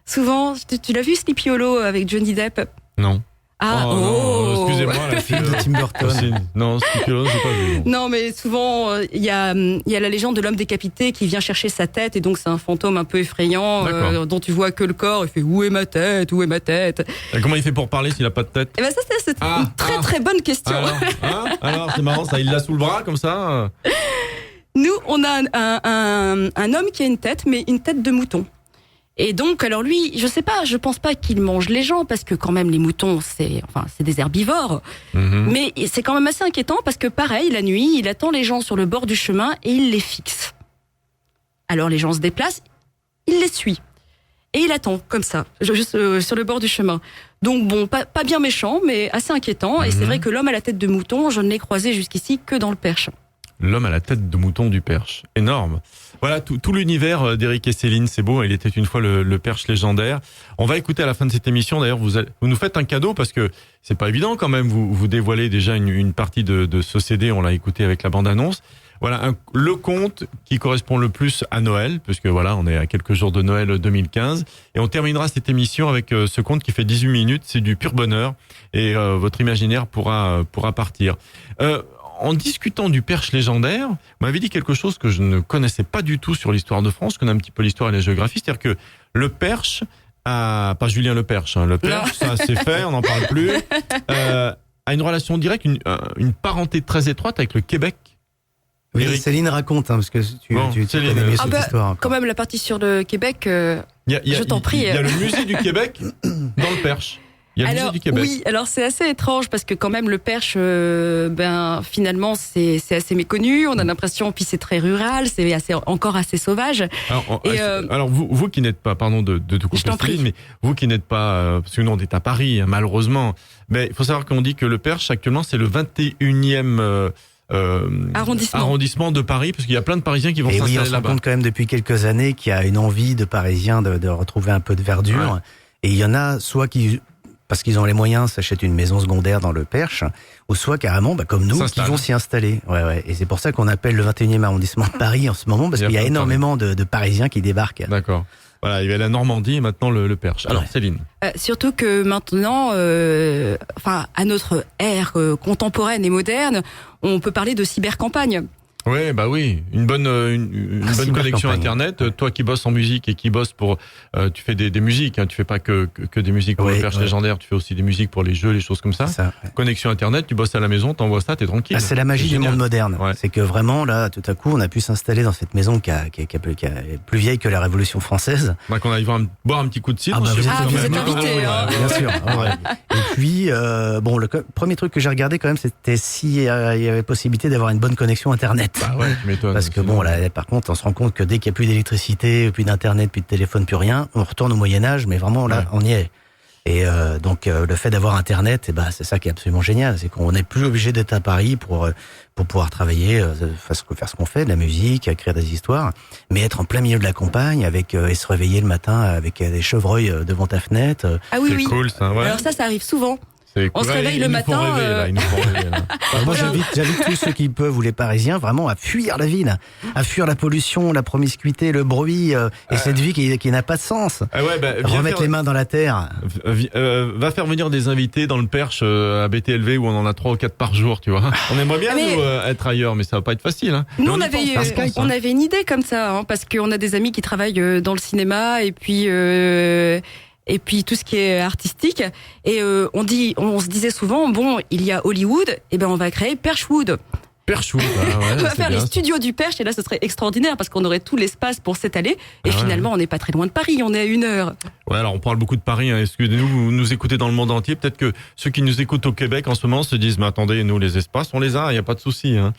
Souvent, tu l'as vu Sleepy Hollow avec Johnny Depp? Non. Ah, non, excusez-moi, la Film de Tim Burton. Non, Sleepy Hollow, j'ai pas vu. non. Non, mais souvent, il y a la légende de l'homme décapité qui vient chercher sa tête, et donc c'est un fantôme un peu effrayant, D'accord. dont tu vois que le corps, il fait « Où est ma tête? Où est ma tête ?» Et comment il fait pour parler s'il a pas de tête? Et ben ça, c'est Ah, une très très bonne question. Alors, c'est marrant, ça, il l'a sous le bras, comme ça. Nous, on a un homme qui a une tête, mais une tête de mouton. Et donc, alors lui, je pense pas qu'il mange les gens, parce que quand même les moutons, c'est des herbivores. Mhm. Mais c'est quand même assez inquiétant, parce que pareil, la nuit, il attend les gens sur le bord du chemin et il les fixe. Alors les gens se déplacent, il les suit. Et il attend, comme ça, juste sur le bord du chemin. Donc bon, pas bien méchant, mais assez inquiétant. Et c'est vrai que l'homme à la tête de mouton, je ne l'ai croisé jusqu'ici que dans le Perche. L'homme à la tête de mouton du Perche. Énorme. Voilà, tout l'univers d'Éric et Céline, c'est beau. Il était une fois le Perche légendaire. On va écouter à la fin de cette émission. D'ailleurs, vous nous faites un cadeau parce que c'est pas évident quand même. Vous dévoilez déjà une partie de ce CD. On l'a écouté avec la bande-annonce. Voilà, le conte qui correspond le plus à Noël, puisque voilà, on est à quelques jours de Noël 2015. Et on terminera cette émission avec ce conte qui fait 18 minutes. C'est du pur bonheur. Et votre imaginaire pourra partir. En discutant du Perche légendaire, vous m'avez dit quelque chose que je ne connaissais pas du tout sur l'histoire de France, qu'on a un petit peu l'histoire et la géographie, c'est-à-dire que le Perche, pas Julien Le Perche, hein, le Perche, ça c'est fait, on n'en parle plus, a une relation directe, une parenté très étroite avec le Québec. Oui, Eric. Céline raconte, hein, parce que tu Céline, connais mieux Ah cette bah, histoire. Quand même, la partie sur le Québec... Je t'en prie. Il y a le musée du Québec dans le Perche. Il y a le musée du Québec. Oui, alors c'est assez étrange parce que quand même le Perche, finalement c'est assez méconnu. On a l'impression, puis c'est très rural, c'est encore assez sauvage. Alors vous qui n'êtes pas, pardon de te couper, Je t'en prie. Céline, mais vous qui n'êtes pas, parce que nous on est à Paris, hein, malheureusement. Mais il faut savoir qu'on dit que le Perche actuellement c'est le 21e arrondissement de Paris, parce qu'il y a plein de Parisiens qui vont Et oui, on s'installer se rend là-bas. compte quand même depuis quelques années qu'il y a une envie de Parisiens de retrouver un peu de verdure. Ouais. Et il y en a soit qui, parce qu'ils ont les moyens, s'achètent une maison secondaire dans le Perche, ou soit carrément, comme nous, qui S'installe. vont s'y installer. Ouais. Et c'est pour ça qu'on appelle le 21e arrondissement de Paris en ce moment, parce Il y a qu'il y a plein de énormément de Parisiens qui débarquent. D'accord. Voilà, il y avait la Normandie et maintenant le Perche. Alors Ouais. Céline. Surtout que maintenant, à notre ère contemporaine et moderne, on peut parler de cybercampagne. Ouais, bah oui, une bonne Cybercampagne. connexion internet. Toi qui bosses en musique et qui bosses pour, tu fais des musiques, hein, tu fais pas que des musiques pour le Ouais, Perche ouais. légendaire, tu fais aussi des musiques pour les jeux, les choses comme ça. Ça, ouais. Connexion internet, tu bosses à la maison, t'envoies ça, t'es tranquille. C'est la magie du génial. monde moderne. Ouais. C'est que vraiment, là, tout à coup, on a pu s'installer dans cette maison qui est plus vieille que la Révolution française. Bah, qu'on aille boire un petit coup de cidre. Ah bah, chez vous vous, êtes- quand vous même, êtes hein. invités, Ah, hein. ouais, Bien sûr. Ouais. Et puis, le premier truc que j'ai regardé quand même, c'était s'il y avait possibilité d'avoir une bonne connexion internet. Bah ouais, tu m'étonnes. Parce que Sinon, bon, là, par contre, on se rend compte que dès qu'il n'y a plus d'électricité, plus d'internet, plus de téléphone, plus rien, on retourne au Moyen-Âge, mais vraiment, là, Ouais. on y est. Et donc, le fait d'avoir internet, c'est ça qui est absolument génial. C'est qu'on n'est plus obligé d'être à Paris pour pouvoir travailler, faire ce qu'on fait, de la musique, écrire des histoires, mais être en plein milieu de la campagne et se réveiller le matin avec des chevreuils devant ta fenêtre. Ah oui, c'est oui. cool, ça, ouais. Alors ça arrive souvent. C'est on se réveille ils le nous matin, font rêver, là, ils nous font rêver, là. Moi, Voilà. j'invite tous ceux qui peuvent, ou les Parisiens, vraiment à fuir la ville, à fuir la pollution, la promiscuité, le bruit, et cette vie qui n'a pas de sens. Ah ouais, bah, viens Remettre faire- les mains dans la terre. Va faire venir des invités dans le Perche à BTLV où on en a 3 ou 4 par jour, tu vois. On aimerait bien Ah, mais- nous, être ailleurs, mais ça va pas être facile. Hein. Nous, Mais on y avait, pense par contre, on hein. avait une idée comme ça, hein, parce qu'on a des amis qui travaillent dans le cinéma et puis tout ce qui est artistique. Et on se disait souvent, bon, il y a Hollywood, et ben on va créer Perchewood. Perchou, bah ouais, On va c'est faire les bien, ça. studios du Perche, et là ce serait extraordinaire parce qu'on aurait tout l'espace pour s'étaler. Et Ah ouais. finalement, on n'est pas très loin de Paris, on est à 1 heure. Ouais, alors on parle beaucoup de Paris, hein. Excusez-nous, vous nous écoutez dans le monde entier. Peut-être que ceux qui nous écoutent au Québec en ce moment se disent, mais attendez, nous les espaces, on les a, il n'y a pas de souci. Hein.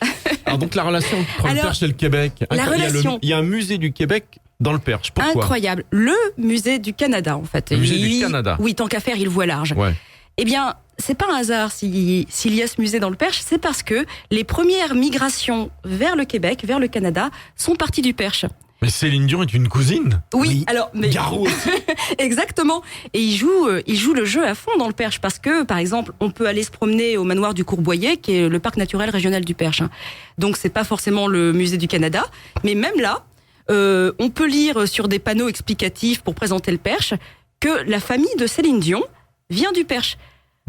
Alors donc la relation entre le Alors, Perche et le Québec. la Il y a relation. il y a un musée du Québec dans le Perche. Pourquoi ? Incroyable. Le musée du Canada, en fait. Le musée du Canada. Oui, tant qu'à faire, il voit large. Ouais. Eh bien, c'est pas un hasard s'il y a ce musée dans le Perche, c'est parce que les premières migrations vers le Québec, vers le Canada, sont parties du Perche. Mais Céline Dion est une cousine. Oui, alors, mais Garou aussi. exactement. Et il joue le jeu à fond dans le Perche parce que, par exemple, on peut aller se promener au manoir du Courboyer, qui est le parc naturel régional du Perche. Donc, c'est pas forcément le musée du Canada, mais même là, on peut lire sur des panneaux explicatifs pour présenter le Perche que la famille de Céline Dion vient du Perche.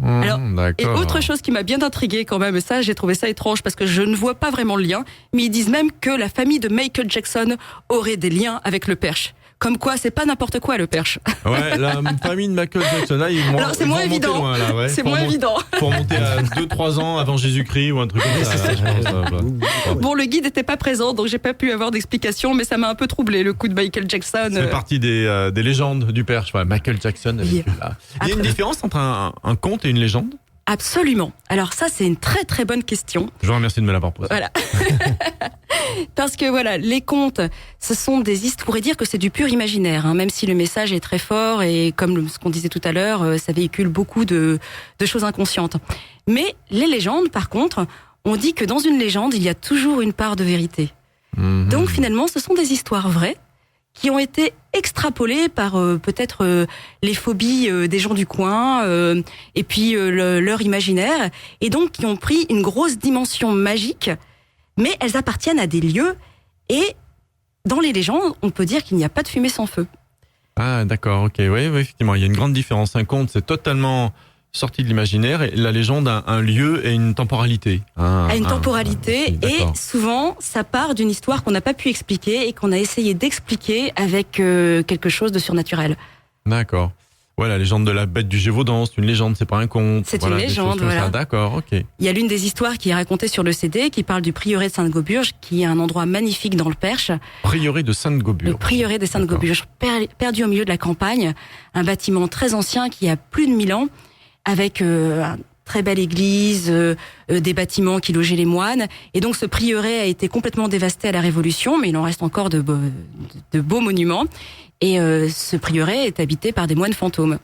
Alors, et autre chose qui m'a bien intriguée quand même, et ça j'ai trouvé ça étrange parce que je ne vois pas vraiment le lien, mais ils disent même que la famille de Michael Jackson aurait des liens avec le Perche. Comme quoi, c'est pas n'importe quoi le Perche. Ouais, la famille de Michael Jackson, là, ils vont. Alors c'est moins évident. Loin, là, ouais, c'est moins évident. Pour monter à 2-3 ans avant Jésus-Christ ou un truc comme ça. Bon, le guide n'était pas présent, donc j'ai pas pu avoir d'explication, mais ça m'a un peu troublé le coup de Michael Jackson. Ça fait partie des légendes du Perche. Ouais, Michael Jackson. Oui. Il y a une différence entre un conte et une légende ? Absolument. Alors ça, c'est une très très bonne question. Je vous remercie de me l'avoir posé. Voilà. Parce que voilà, les contes, ce sont des histoires, on pourrait dire que c'est du pur imaginaire, hein, même si le message est très fort et comme ce qu'on disait tout à l'heure, ça véhicule beaucoup de choses inconscientes. Mais les légendes, par contre, on dit que dans une légende, il y a toujours une part de vérité. Donc finalement, ce sont des histoires vraies qui ont été extrapolées par peut-être les phobies des gens du coin et puis leur imaginaire, et donc qui ont pris une grosse dimension magique, mais elles appartiennent à des lieux, et dans les légendes, on peut dire qu'il n'y a pas de fumée sans feu. Ah d'accord, ok, oui, effectivement, il y a une grande différence. Un conte, c'est totalement sorti de l'imaginaire, et la légende a un lieu et une temporalité. À une temporalité, et souvent, ça part d'une histoire qu'on n'a pas pu expliquer et qu'on a essayé d'expliquer avec quelque chose de surnaturel. D'accord. Ouais, la légende de la bête du Gévaudan, c'est une légende, c'est pas un conte. C'est une légende, voilà. D'accord, ok. Il y a l'une des histoires qui est racontée sur le CD, qui parle du prieuré de Sainte-Gauburge, qui est un endroit magnifique dans le Perche. Prieuré de Sainte-Gauburge. Le prieuré de Sainte-Gauburge, perdu au milieu de la campagne, un bâtiment très ancien qui a plus de 1000 ans, avec une très belle église, des bâtiments qui logeaient les moines. Et donc ce prieuré a été complètement dévasté à la Révolution, mais il en reste encore de beaux monuments. Et ce prieuré est habité par des moines fantômes.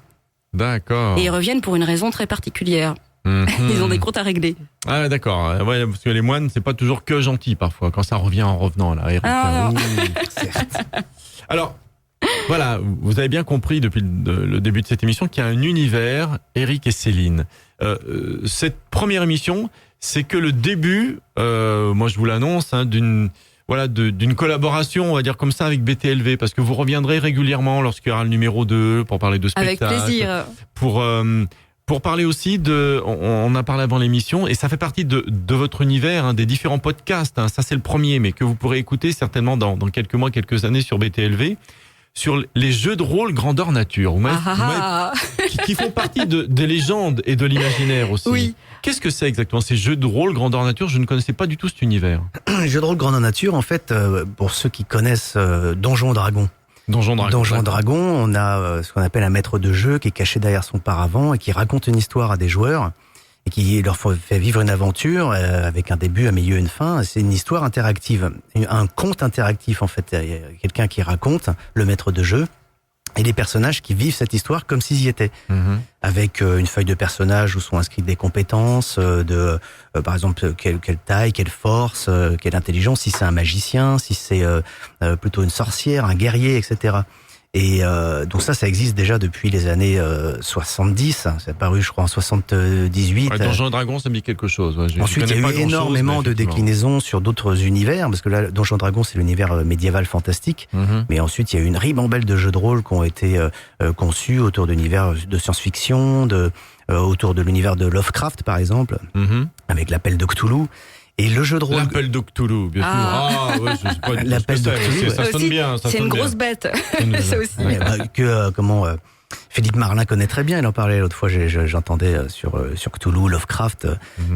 D'accord. Et ils reviennent pour une raison très particulière. Ils ont des comptes à régler. Ah d'accord, ouais, parce que les moines, c'est pas toujours que gentil parfois, quand ça revient en revenant là. Eric, Certes. Alors, voilà, vous avez bien compris depuis le début de cette émission qu'il y a un univers, Eric et Céline. Cette première émission, c'est que le début, moi je vous l'annonce, hein, d'une collaboration, on va dire comme ça, avec BTLV, parce que vous reviendrez régulièrement lorsqu'il y aura le numéro 2 pour parler de spectacle. Avec plaisir. Pour parler aussi on a parlé avant l'émission, et ça fait partie de votre univers, hein, des différents podcasts, hein, ça c'est le premier, mais que vous pourrez écouter certainement dans quelques mois, quelques années sur BTLV, sur les jeux de rôle grandeur nature, qui font partie des légendes et de l'imaginaire aussi. Oui. Qu'est-ce que c'est exactement ces jeux de rôle grandeur nature ? Je ne connaissais pas du tout cet univers. Les jeux de rôle grandeur nature, en fait, pour ceux qui connaissent Donjons Dragons. Donjons Dragons, on a ce qu'on appelle un maître de jeu qui est caché derrière son paravent et qui raconte une histoire à des joueurs et qui leur fait vivre une aventure avec un début, un milieu, une fin. C'est une histoire interactive, un conte interactif en fait. Il y a quelqu'un qui raconte, le maître de jeu, et les personnages qui vivent cette histoire comme s'ils y étaient, avec une feuille de personnage où sont inscrites des compétences, par exemple quelle taille, quelle force, quelle intelligence, si c'est un magicien, si c'est plutôt une sorcière, un guerrier, etc. Et donc ça existe déjà depuis les années 70. C'est apparu, je crois, en 78. Ouais, Donjons et Dragons, ça me dit quelque chose. Ouais, ensuite, il y a eu énormément de déclinaisons sur d'autres univers, parce que là, Donjons et Dragons, c'est l'univers médiéval fantastique. Mais ensuite, il y a eu une ribambelle de jeux de rôle qui ont été conçus autour d'univers de science-fiction, autour de l'univers de Lovecraft, par exemple, avec l'appel de Cthulhu. Et le jeu de rôle. L'appel de Cthulhu, bien sûr. Ah, ouais, je sais pas. L'appel de Cthulhu. Ça sonne bien. C'est une grosse bête. Ça aussi. Ouais, Philippe Marlin connaît très bien. Il en parlait l'autre fois. J'entendais sur Cthulhu, Lovecraft.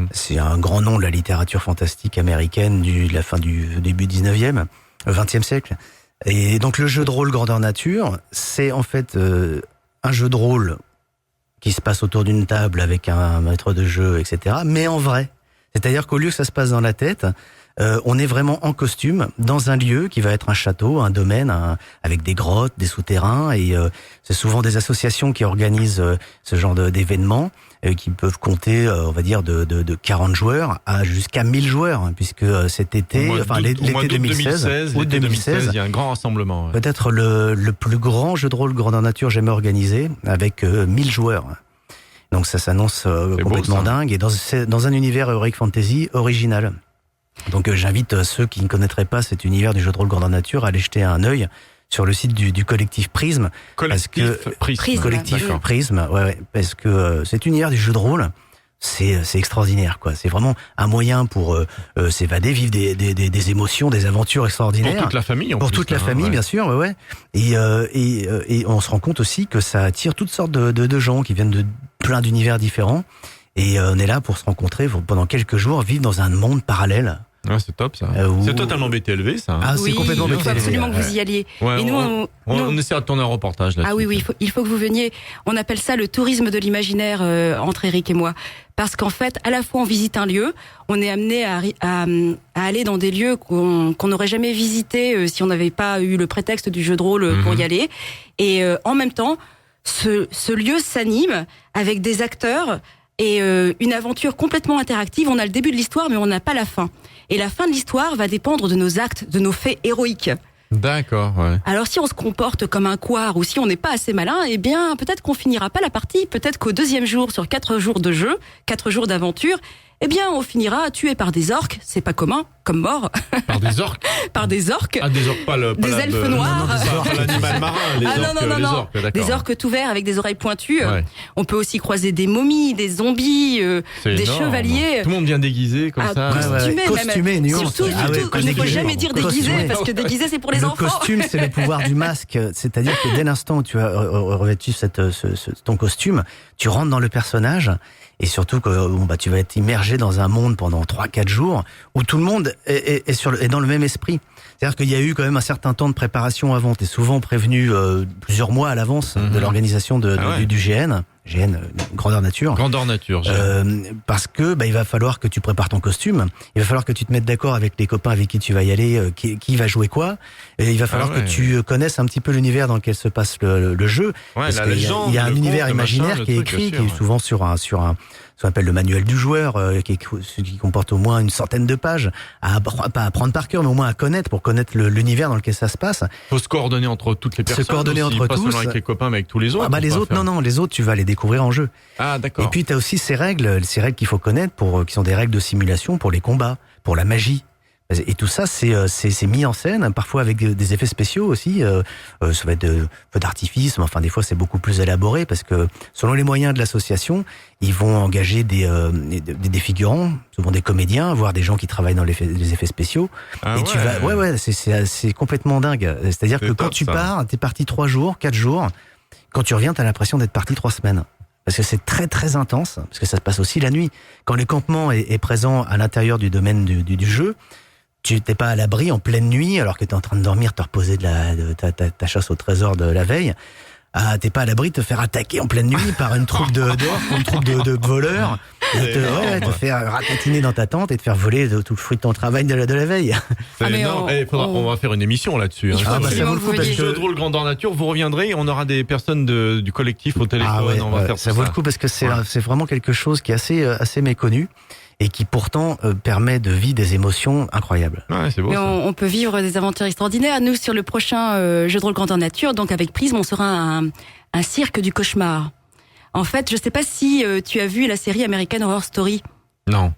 C'est un grand nom de la littérature fantastique américaine de la fin du début 20e siècle. Et donc le jeu de rôle grandeur nature, c'est en fait un jeu de rôle qui se passe autour d'une table avec un maître de jeu, etc. Mais en vrai. C'est-à-dire qu'au lieu que ça se passe dans la tête, On est vraiment en costume dans un lieu qui va être un château, un domaine, avec des grottes, des souterrains, et c'est souvent des associations qui organisent ce genre d'événements qui peuvent compter, on va dire, de 40 joueurs à jusqu'à 1000 joueurs, hein, puisque cet été, l'été 2016, août 2016, il y a un grand rassemblement. Ouais. Peut-être le plus grand jeu de rôle grandeur nature jamais organisé, avec 1000 joueurs. Donc ça s'annonce complètement beau, ça. dingue, et dans un univers Heroic Fantasy original. Donc j'invite ceux qui ne connaîtraient pas cet univers du jeu de rôle grandeur nature à aller jeter un œil sur le site du collectif Prisme. Collectif Prisme. Collectif D'accord. Prisme, ouais, parce que cet univers du jeu de rôle, c'est extraordinaire, quoi. C'est vraiment un moyen pour s'évader, vivre des émotions, des aventures extraordinaires. Pour toute la famille, Pour toute la famille, bien sûr, ouais. Et on se rend compte aussi que ça attire toutes sortes de gens qui viennent de plein d'univers différents. Et on est là pour se rencontrer pendant quelques jours, vivre dans un monde parallèle. Ouais, c'est top ça. C'est totalement BTLV ça. Ah, c'est Oui, complètement il faut BTLV, absolument que ouais. vous y alliez. Ouais, Et nous, on essaiera de tourner un reportage là-dessus. Ah oui, il faut que vous veniez. On appelle ça le tourisme de l'imaginaire entre Eric et moi. Parce qu'en fait, à la fois on visite un lieu, on est amené à aller dans des lieux qu'on n'aurait jamais visités si on n'avait pas eu le prétexte du jeu de rôle pour y aller. Et en même temps, ce lieu s'anime avec des acteurs et une aventure complètement interactive. On a le début de l'histoire, mais on n'a pas la fin. Et la fin de l'histoire va dépendre de nos actes, de nos faits héroïques. D'accord, ouais. Alors si on se comporte comme un couard ou si on n'est pas assez malin, eh bien peut-être qu'on finira pas la partie, peut-être qu'au deuxième jour, sur 4 jours de jeu, 4 jours d'aventure, eh bien on finira tué par des orques, c'est pas commun, comme mort, Par des orques. par des orques. Ah, des orques, pas Des elfes noirs. Pas l'animal marin, les Ah orques. non, les non. orques, d'accord. Des orques tout verts avec des oreilles pointues. Ouais. On peut aussi croiser des momies, des zombies, C'est des énorme. chevaliers. Tout le monde vient déguisé comme Ah, ça. Costumé, même. nuance. Surtout, Ah ouais, il ne faut costumé. jamais dire déguisé, Costumé. parce que déguisé c'est pour les le enfants. costume, c'est le pouvoir du masque. C'est-à-dire que dès l'instant où tu as revêtu ton costume, tu rentres dans le personnage. Et surtout que tu vas être immergé dans un monde pendant 3-4 jours où tout le monde est dans le même esprit. C'est-à-dire qu'il y a eu quand même un certain temps de préparation avant. T'es souvent prévenu plusieurs mois à l'avance de l'organisation du GN, grandeur nature. Grandeur nature. Parce que il va falloir que tu prépares ton costume, il va falloir que tu te mettes d'accord avec les copains avec qui tu vas y aller, qui va jouer quoi, et il va falloir que tu connaisses un petit peu l'univers dans lequel se passe le jeu. Ouais, Parce la qu'il légende, y a un le univers conte, le imaginaire machin, le qui est truc, écrit, bien sûr, qui est souvent sur ce qu'on appelle le manuel du joueur, qui comporte au moins une centaine de pages, pas à apprendre par cœur, mais au moins à connaître, pour connaître l'univers dans lequel ça se passe. Faut se coordonner entre toutes les personnes. coordonner aussi, entre pas tous. seulement avec les copains, mais avec tous les autres. Les autres, les autres, tu vas les découvrir en jeu. Ah, d'accord. Et puis tu as aussi ces règles qu'il faut connaître qui sont des règles de simulation pour les combats, pour la magie. Et tout ça, c'est mis en scène, parfois avec des effets spéciaux aussi. Ça va être peu d'artifice, mais enfin des fois c'est beaucoup plus élaboré parce que selon les moyens de l'association, ils vont engager des figurants, souvent des comédiens, voire des gens qui travaillent dans les effets spéciaux. Ah, et tu vas, c'est complètement dingue. C'est-à-dire que quand tu pars, t'es parti 3 jours, 4 jours. Quand tu reviens, t'as l'impression d'être parti 3 semaines. Parce que c'est très très intense, parce que ça se passe aussi la nuit. Quand le campement est présent à l'intérieur du domaine du jeu, tu t'es pas à l'abri en pleine nuit, alors que t'es en train de dormir, te reposer de ta chasse au trésor de la veille. T'es pas à l'abri de te faire attaquer en pleine nuit par une troupe d'orques, une troupe de voleurs, te faire ratatiner dans ta tente et te faire voler tout le fruit de ton travail de la veille. C'est mais énorme. On va faire une émission là-dessus. Il faut absolument ça vaut le que coup vous parce veniez. Jeu de rôle grandeur nature, vous reviendrez, on aura des personnes du collectif au téléphone, on va faire ça tout vaut le coup parce que c'est vraiment quelque chose qui est assez méconnu et qui pourtant permet de vivre des émotions incroyables. Ouais, c'est beau. Mais Ça. on peut vivre des aventures extraordinaires. Nous, sur le prochain jeu de rôle grandeur nature, donc avec Prisme, on sera un cirque du cauchemar. En fait, je sais pas si tu as vu la série American Horror Story. Non.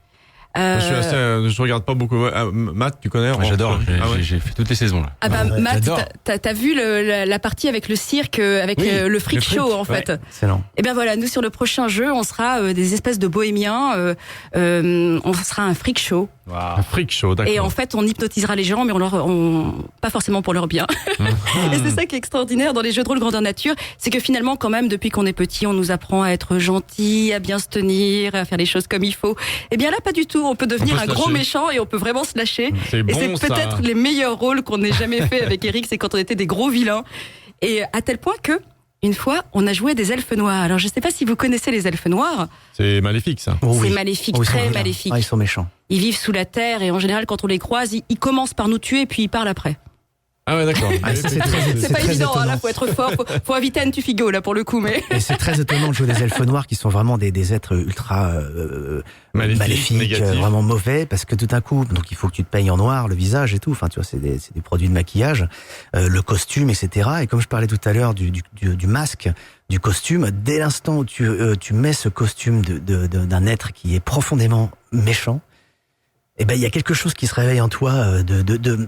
Je regarde pas beaucoup. Matt, tu connais? Moi, j'adore. Ah ouais. J'ai fait toutes les saisons là. Ah bah ouais, Matt, j'adore. t'as vu la partie avec le cirque, avec Oui, le freak le freak, show en fait. Excellent. Et bien voilà, nous sur le prochain jeu, on sera des espèces de bohémiens. On sera un freak show. Un freak show, d'accord. Et en fait, on hypnotisera les gens, mais pas forcément pour leur bien. Et c'est ça qui est extraordinaire dans les jeux de rôle grandeur nature, c'est que finalement, quand même, depuis qu'on est petit, on nous apprend à être gentil, à bien se tenir, à faire les choses comme il faut. Eh bien là, pas du tout. On peut devenir On peut un se gros lâcher. méchant et on peut vraiment se lâcher. C'est Et bon, c'est peut-être ça. les meilleurs rôles qu'on ait jamais fait avec Eric, c'est quand on était des gros vilains. Et à tel point que une fois, on a joué des elfes noirs. Alors, je sais pas si vous connaissez les elfes noirs. C'est maléfique, ça. Oh, C'est oui. maléfique, Oh, ils sont très vilains. maléfique. Ah, ils sont méchants. Ils vivent sous la terre et en général, quand on les croise, ils commencent par nous tuer puis ils parlent après. Ah ouais, d'accord. Ah, ça, c'est très- C'est pas très évident, hein, là, étonnant. faut être fort, faut inviter Anne Tufigo, là, pour le coup, mais. Et c'est très étonnant de jouer des elfes noirs qui sont vraiment des êtres ultra maléfiques, négatifs. vraiment mauvais, parce que tout d'un coup, donc il faut que tu te peignes en noir le visage et tout. Enfin, tu vois, c'est des produits de maquillage, le costume, etc. Et comme je parlais tout à l'heure du masque, du costume, dès l'instant où tu mets ce costume d'un être qui est profondément méchant, eh ben il y a quelque chose qui se réveille en toi,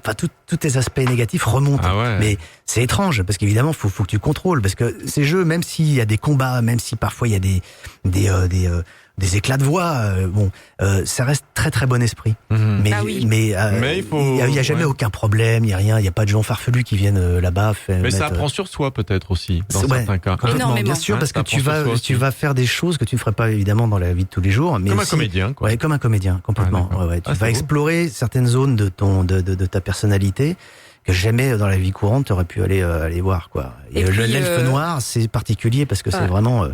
enfin tous tes aspects négatifs remontent. Ah ouais. Mais c'est étrange parce qu'évidemment faut que tu contrôles, parce que ces jeux, même s'il y a des combats, même si parfois il y a des éclats de voix, ça reste très très bon esprit. Mhm. Mais Ah oui. Mais il faut- il y a jamais ouais. aucun problème, il y a rien, il y a pas de gens farfelus qui viennent là-bas. Mais ça apprend sur soi, peut-être aussi, dans Ouais. certains cas. Complètement, Énormément. bien sûr, Ouais, parce que ça tu apprend sur soi vas aussi. tu vas faire des choses que tu ne ferais pas évidemment dans la vie de tous les jours, mais Comme un aussi- comédien, quoi. Ouais, comme un comédien, complètement. Ah, d'accord. Ouais. Tu Ah, c'est vas beau. explorer certaines zones de ta personnalité que jamais dans la vie courante tu aurais pu aller voir, quoi. Et puis, l'elfe noir, c'est particulier parce que c'est Ouais. vraiment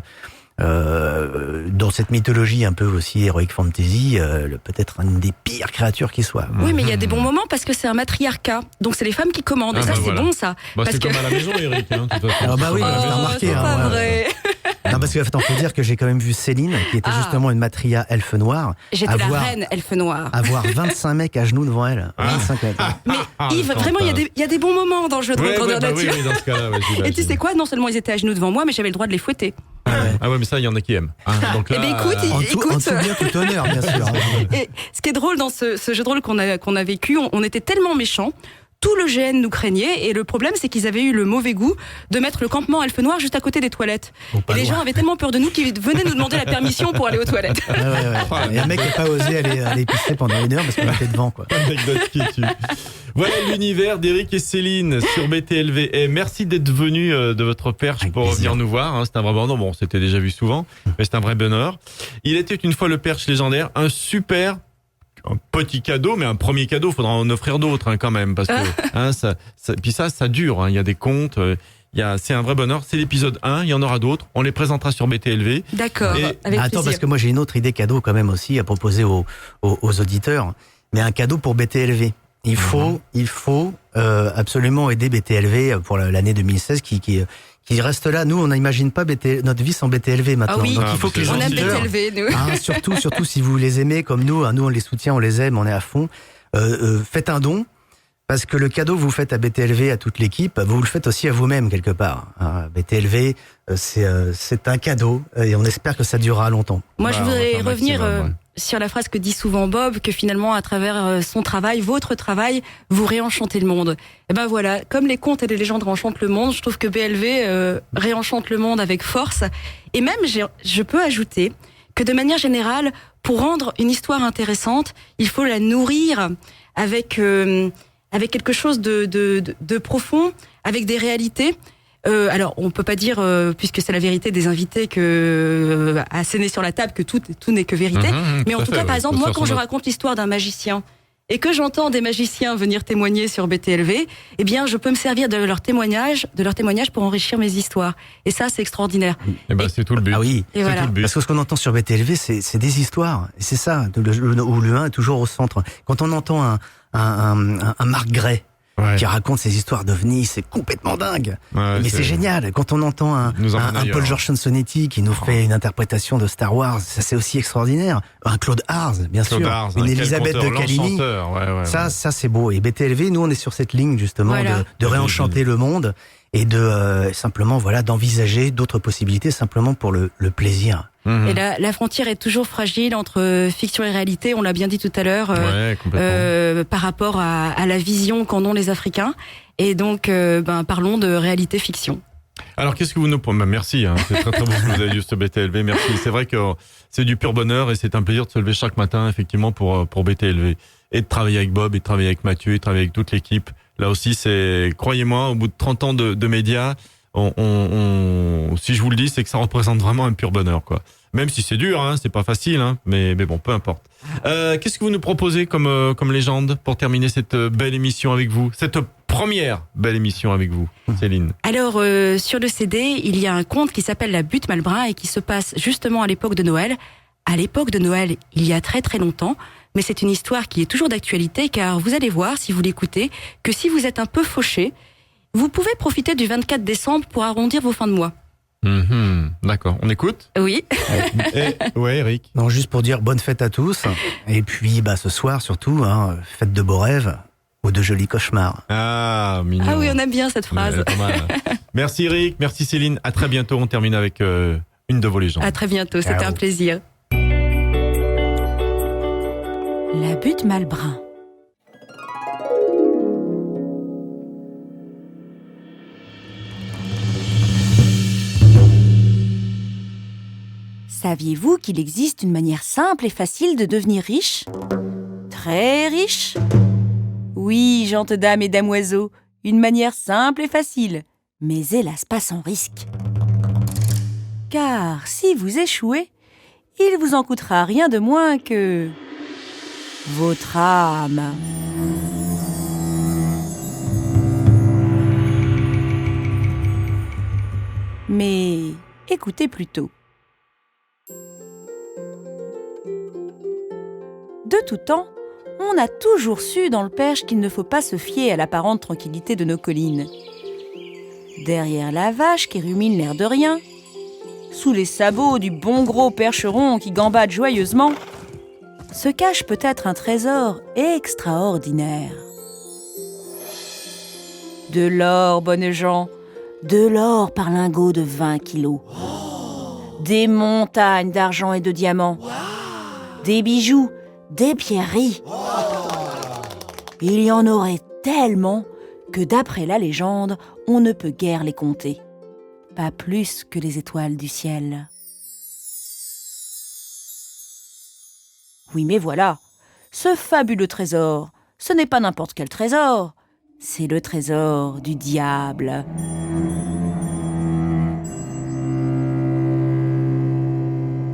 dans cette mythologie un peu aussi heroic fantasy, peut-être une des pires créatures qui soit. Oui, mais il y a des bons moments parce que c'est un matriarcat. Donc, c'est les femmes qui commandent. Ah, et ça, bah, c'est voilà. bon, ça. Bah, parce c'est que. comme à la maison, Eric. Hein, de toute façon. Ah bah oui, C'est comme à la t'as maison. remarqué, c'est hein, pas ouais. vrai. Non, parce que attends, faut dire que j'ai quand même vu Céline, qui était Ah. justement une matria elfe noire, J'étais la avoir- reine elfe noire. avoir 25 mecs à genoux devant elle. 25 mecs. Mais Yves, le vraiment, il y a des bons moments dans le jeu de rôle Ouais, grandeur bah oui, nature. oui, dans ce cas-là, ouais, Et tu j'imagine. sais quoi? Non seulement ils étaient à genoux devant moi, mais j'avais le droit de les fouetter. Ah ouais, mais ça, il y en a qui aiment. Hein, donc là, Eh ben, écoute, En écoute. tout bien, tout honneur, bien sûr. Et ce qui est drôle dans ce jeu de rôle qu'on a vécu, on était tellement méchants. Tout le GN nous craignait et le problème c'est qu'ils avaient eu le mauvais goût de mettre le campement elfe noir juste à côté des toilettes. pas Et les loin. gens avaient tellement peur de nous qu'ils venaient nous demander la permission pour aller aux toilettes. Ouais. Et un mec n'a pas osé aller pisser pendant 1 heure parce qu'on était devant, quoi. Anecdote qui tue. Voilà l'univers d'Eric et Céline sur BTLV. Et merci d'être venu de votre perche Avec pour plaisir. venir nous voir. Hein. C'est un vrai bonheur. Bon, on s'était déjà vu souvent, mais c'est un vrai bonheur. Il était une fois le perche légendaire, un petit cadeau, mais un premier cadeau. Faudra en offrir d'autres hein, quand même, parce que hein, puis ça dure. Hein. Il y a des comptes. C'est un vrai bonheur. C'est l'épisode 1. Il y en aura d'autres. On les présentera sur BTLV. D'accord, Et- avec Attends, plaisir. parce que moi j'ai une autre idée cadeau quand même aussi à proposer aux auditeurs, mais un cadeau pour BTLV. Il faut absolument aider BTLV pour l'année 2016 qui reste là. Nous, on n'imagine pas notre vie sans BTLV maintenant. Ah oui. Donc Ah, il faut mais que les c'est On a gentil. auditeurs, BTLV, nous. hein, surtout si vous les aimez comme nous, hein, nous on les soutient, on les aime, on est à fond. Faites un don. Parce que le cadeau que vous faites à BTLV, à toute l'équipe, vous le faites aussi à vous-même quelque part. Hein, BTLV, c'est un cadeau et on espère que ça durera longtemps. Moi, Bah, je on va voudrais faire un revenir maximum, ouais. sur la phrase que dit souvent Bob, que finalement, à travers son travail, votre travail, vous réenchantez le monde. Et ben voilà, comme les contes et les légendes réenchantent le monde, je trouve que BLV réenchante le monde avec force. Et même, je peux ajouter que de manière générale, pour rendre une histoire intéressante, il faut la nourrir avec quelque chose de profond, avec des réalités. Alors, on peut pas dire, puisque c'est la vérité des invités, que asséner sur la table que tout n'est que vérité. Mais en tout cas, par exemple, moi, quand je raconte l'histoire d'un magicien et que j'entends des magiciens venir témoigner sur BTLV, eh bien, je peux me servir de leur témoignage pour enrichir mes histoires. Et ça, c'est extraordinaire. Et ben, c'est tout le but. Ah oui. Et C'est voilà. tout le but. Parce que ce qu'on entend sur BTLV, c'est des histoires. Et c'est ça, où l'humain est toujours au centre. Quand on entend un Marc Gray Ouais. qui raconte ses histoires d'ovnis, c'est complètement dingue. Ouais, Mais c'est génial. Quand on entend un Nous emmène ailleurs. Paul George Sansonetti qui nous fait une interprétation de Star Wars, ça c'est aussi extraordinaire. Un Claude Hars, bien Claude sûr. Hars, Une hein, quel Elisabeth de conteur, Caligny. l'enchanteur, ouais, Ça c'est beau. Et BTLV, nous on est sur cette ligne justement Voilà. de réenchanter le monde et de simplement d'envisager d'autres possibilités simplement pour le plaisir. Mhm. Et la frontière est toujours fragile entre fiction et réalité. On l'a bien dit tout à l'heure. Ouais, complètement. Par rapport à la vision qu'en ont les Africains. Et donc, parlons de réalité-fiction. Alors, qu'est-ce que vous nous... Merci, hein, c'est très très bon ce que vous avez dit sur BTLV, merci. C'est vrai que c'est du pur bonheur et c'est un plaisir de se lever chaque matin, effectivement, pour BTLV. Et de travailler avec Bob, et de travailler avec Mathieu, et de travailler avec toute l'équipe. Là aussi, croyez-moi, au bout de 30 ans de médias, si je vous le dis, c'est que ça représente vraiment un pur bonheur, quoi. Même si c'est dur, hein, c'est pas facile, hein, mais bon, peu importe. Qu'est-ce que vous nous proposez comme légende pour terminer cette belle émission avec vous, cette première belle émission avec vous, Céline. Alors, sur le CD, il y a un conte qui s'appelle La Butte Malbrin et qui se passe justement à l'époque de Noël. À l'époque de Noël, il y a très très longtemps, mais c'est une histoire qui est toujours d'actualité car vous allez voir, si vous l'écoutez, que si vous êtes un peu fauché, vous pouvez profiter du 24 décembre pour arrondir vos fins de mois. D'accord, on écoute. Oui. Ouais, Eric. Non, juste pour dire bonne fête à tous. Et puis, ce soir surtout, fête de beaux rêves ou de jolis cauchemars. Ah, mignon. Ah oui, on aime bien cette phrase. Ouais, pas mal. Merci Eric, merci Céline. À très bientôt. On termine avec une de vos légendes. À très bientôt, c'était Ciao. un plaisir. La butte Malbrin. Saviez-vous qu'il existe une manière simple et facile de devenir riche? Très riche? Oui, gentes dames et damoiseaux, une manière simple et facile, mais hélas pas sans risque. Car si vous échouez, il vous en coûtera rien de moins que votre âme. Mais écoutez plutôt. De tout temps, on a toujours su dans le Perche qu'il ne faut pas se fier à l'apparente tranquillité de nos collines. Derrière la vache qui rumine l'air de rien, sous les sabots du bon gros percheron qui gambade joyeusement, se cache peut-être un trésor extraordinaire. De l'or, bonnes gens, de l'or par lingot de 20 kilos. Des montagnes d'argent et de diamants. Des bijoux, des pierreries. Il y en aurait tellement que d'après la légende, on ne peut guère les compter. Pas plus que les étoiles du ciel. Oui, mais voilà, ce fabuleux trésor, ce n'est pas n'importe quel trésor, c'est le trésor du diable.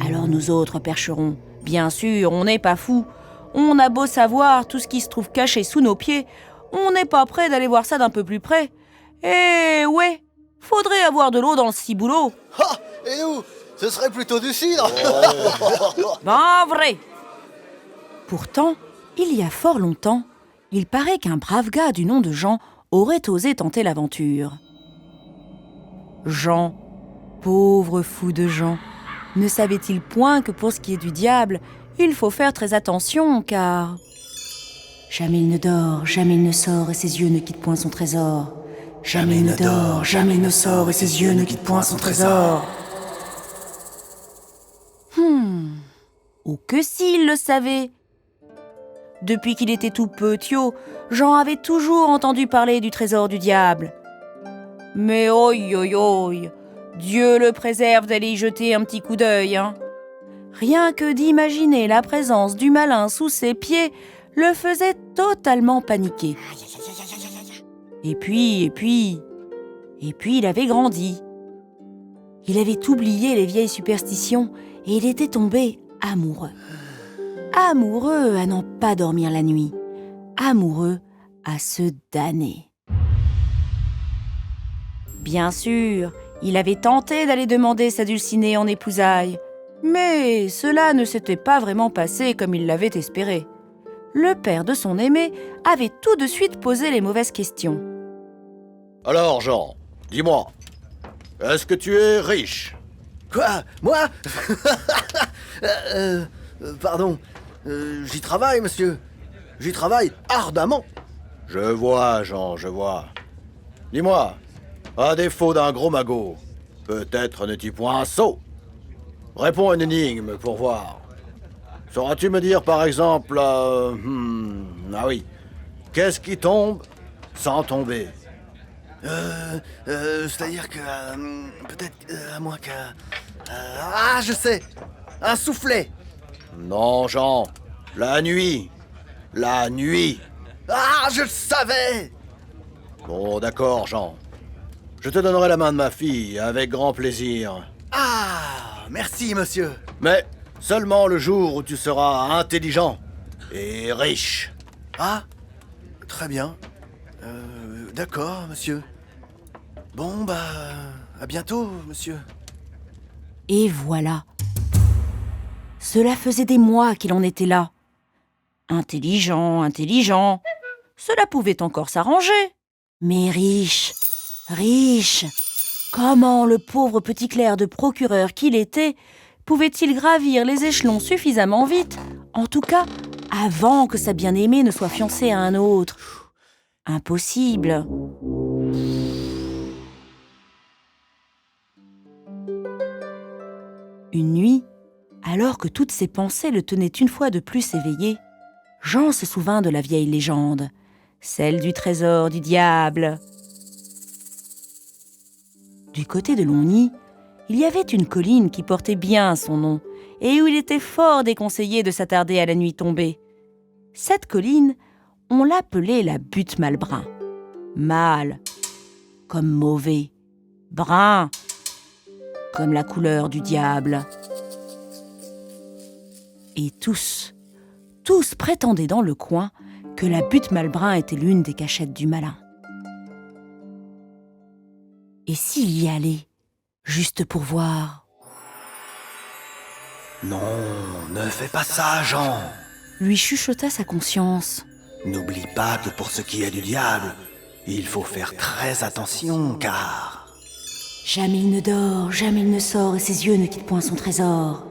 Alors nous autres percherons, bien sûr, on n'est pas fous. On a beau savoir tout ce qui se trouve caché sous nos pieds, on n'est pas prêt d'aller voir ça d'un peu plus près. Eh ouais, faudrait avoir de l'eau dans le ciboulot. Ah, et nous, ce serait plutôt du cidre. Ben vrai. Pourtant, il y a fort longtemps, il paraît qu'un brave gars du nom de Jean aurait osé tenter l'aventure. Jean, pauvre fou de Jean, ne savait-il point que pour ce qui est du diable, il faut faire très attention, car jamais il ne dort, jamais il ne sort, et ses yeux ne quittent point son trésor. Jamais il ne dort, jamais il ne sort, et ses yeux ne quittent point son trésor. Ou que s'il le savait. Depuis qu'il était tout petiot, Jean avait toujours entendu parler du trésor du diable. Mais oi, oi, oi, Dieu le préserve d'aller y jeter un petit coup d'œil, hein. Rien que d'imaginer la présence du malin sous ses pieds le faisait totalement paniquer. Et puis, il avait grandi. Il avait oublié les vieilles superstitions et il était tombé amoureux. Amoureux à n'en pas dormir la nuit. Amoureux à se damner. Bien sûr, il avait tenté d'aller demander sa Dulcinée en épousailles, mais cela ne s'était pas vraiment passé comme il l'avait espéré. Le père de son aimé avait tout de suite posé les mauvaises questions. Alors, Jean, dis-moi, est-ce que tu es riche? Quoi? Moi? Pardon. J'y travaille, monsieur. J'y travaille ardemment. Je vois, Jean, je vois. Dis-moi, à défaut d'un gros magot, peut-être n'es-tu point un sot? Réponds à une énigme pour voir. Sauras-tu me dire, par exemple, ah oui, qu'est-ce qui tombe sans tomber? C'est-à-dire que... peut-être à moins que... je sais. Un soufflet. Non, Jean, la nuit. La nuit. Ah, je le savais. Bon, d'accord, Jean. Je te donnerai la main de ma fille, avec grand plaisir. Ah, merci, monsieur. Mais seulement le jour où tu seras intelligent et riche. Ah, très bien. D'accord, monsieur. Bon, bah, à bientôt, monsieur. Et voilà. Cela faisait des mois qu'il en était là. Intelligent, intelligent. Cela pouvait encore s'arranger. Mais riche, riche. Comment le pauvre petit clerc de procureur qu'il était pouvait-il gravir les échelons suffisamment vite, en tout cas avant que sa bien-aimée ne soit fiancée à un autre? Impossible. Une nuit, alors que toutes ses pensées le tenaient une fois de plus éveillé, Jean se souvint de la vieille légende, celle du trésor du diable. Du côté de Longny, il y avait une colline qui portait bien son nom et où il était fort déconseillé de s'attarder à la nuit tombée. Cette colline, on l'appelait la butte Malbrun. Mal, comme mauvais. Brun, comme la couleur du diable. Et tous prétendaient dans le coin que la butte Malbrun était l'une des cachettes du malin. Et s'il y allait, juste pour voir? Non, ne fais pas ça, Jean. Lui chuchota sa conscience. N'oublie pas que pour ce qui est du diable, il faut faire très attention, car... Jamais il ne dort, jamais il ne sort, et ses yeux ne quittent point son trésor.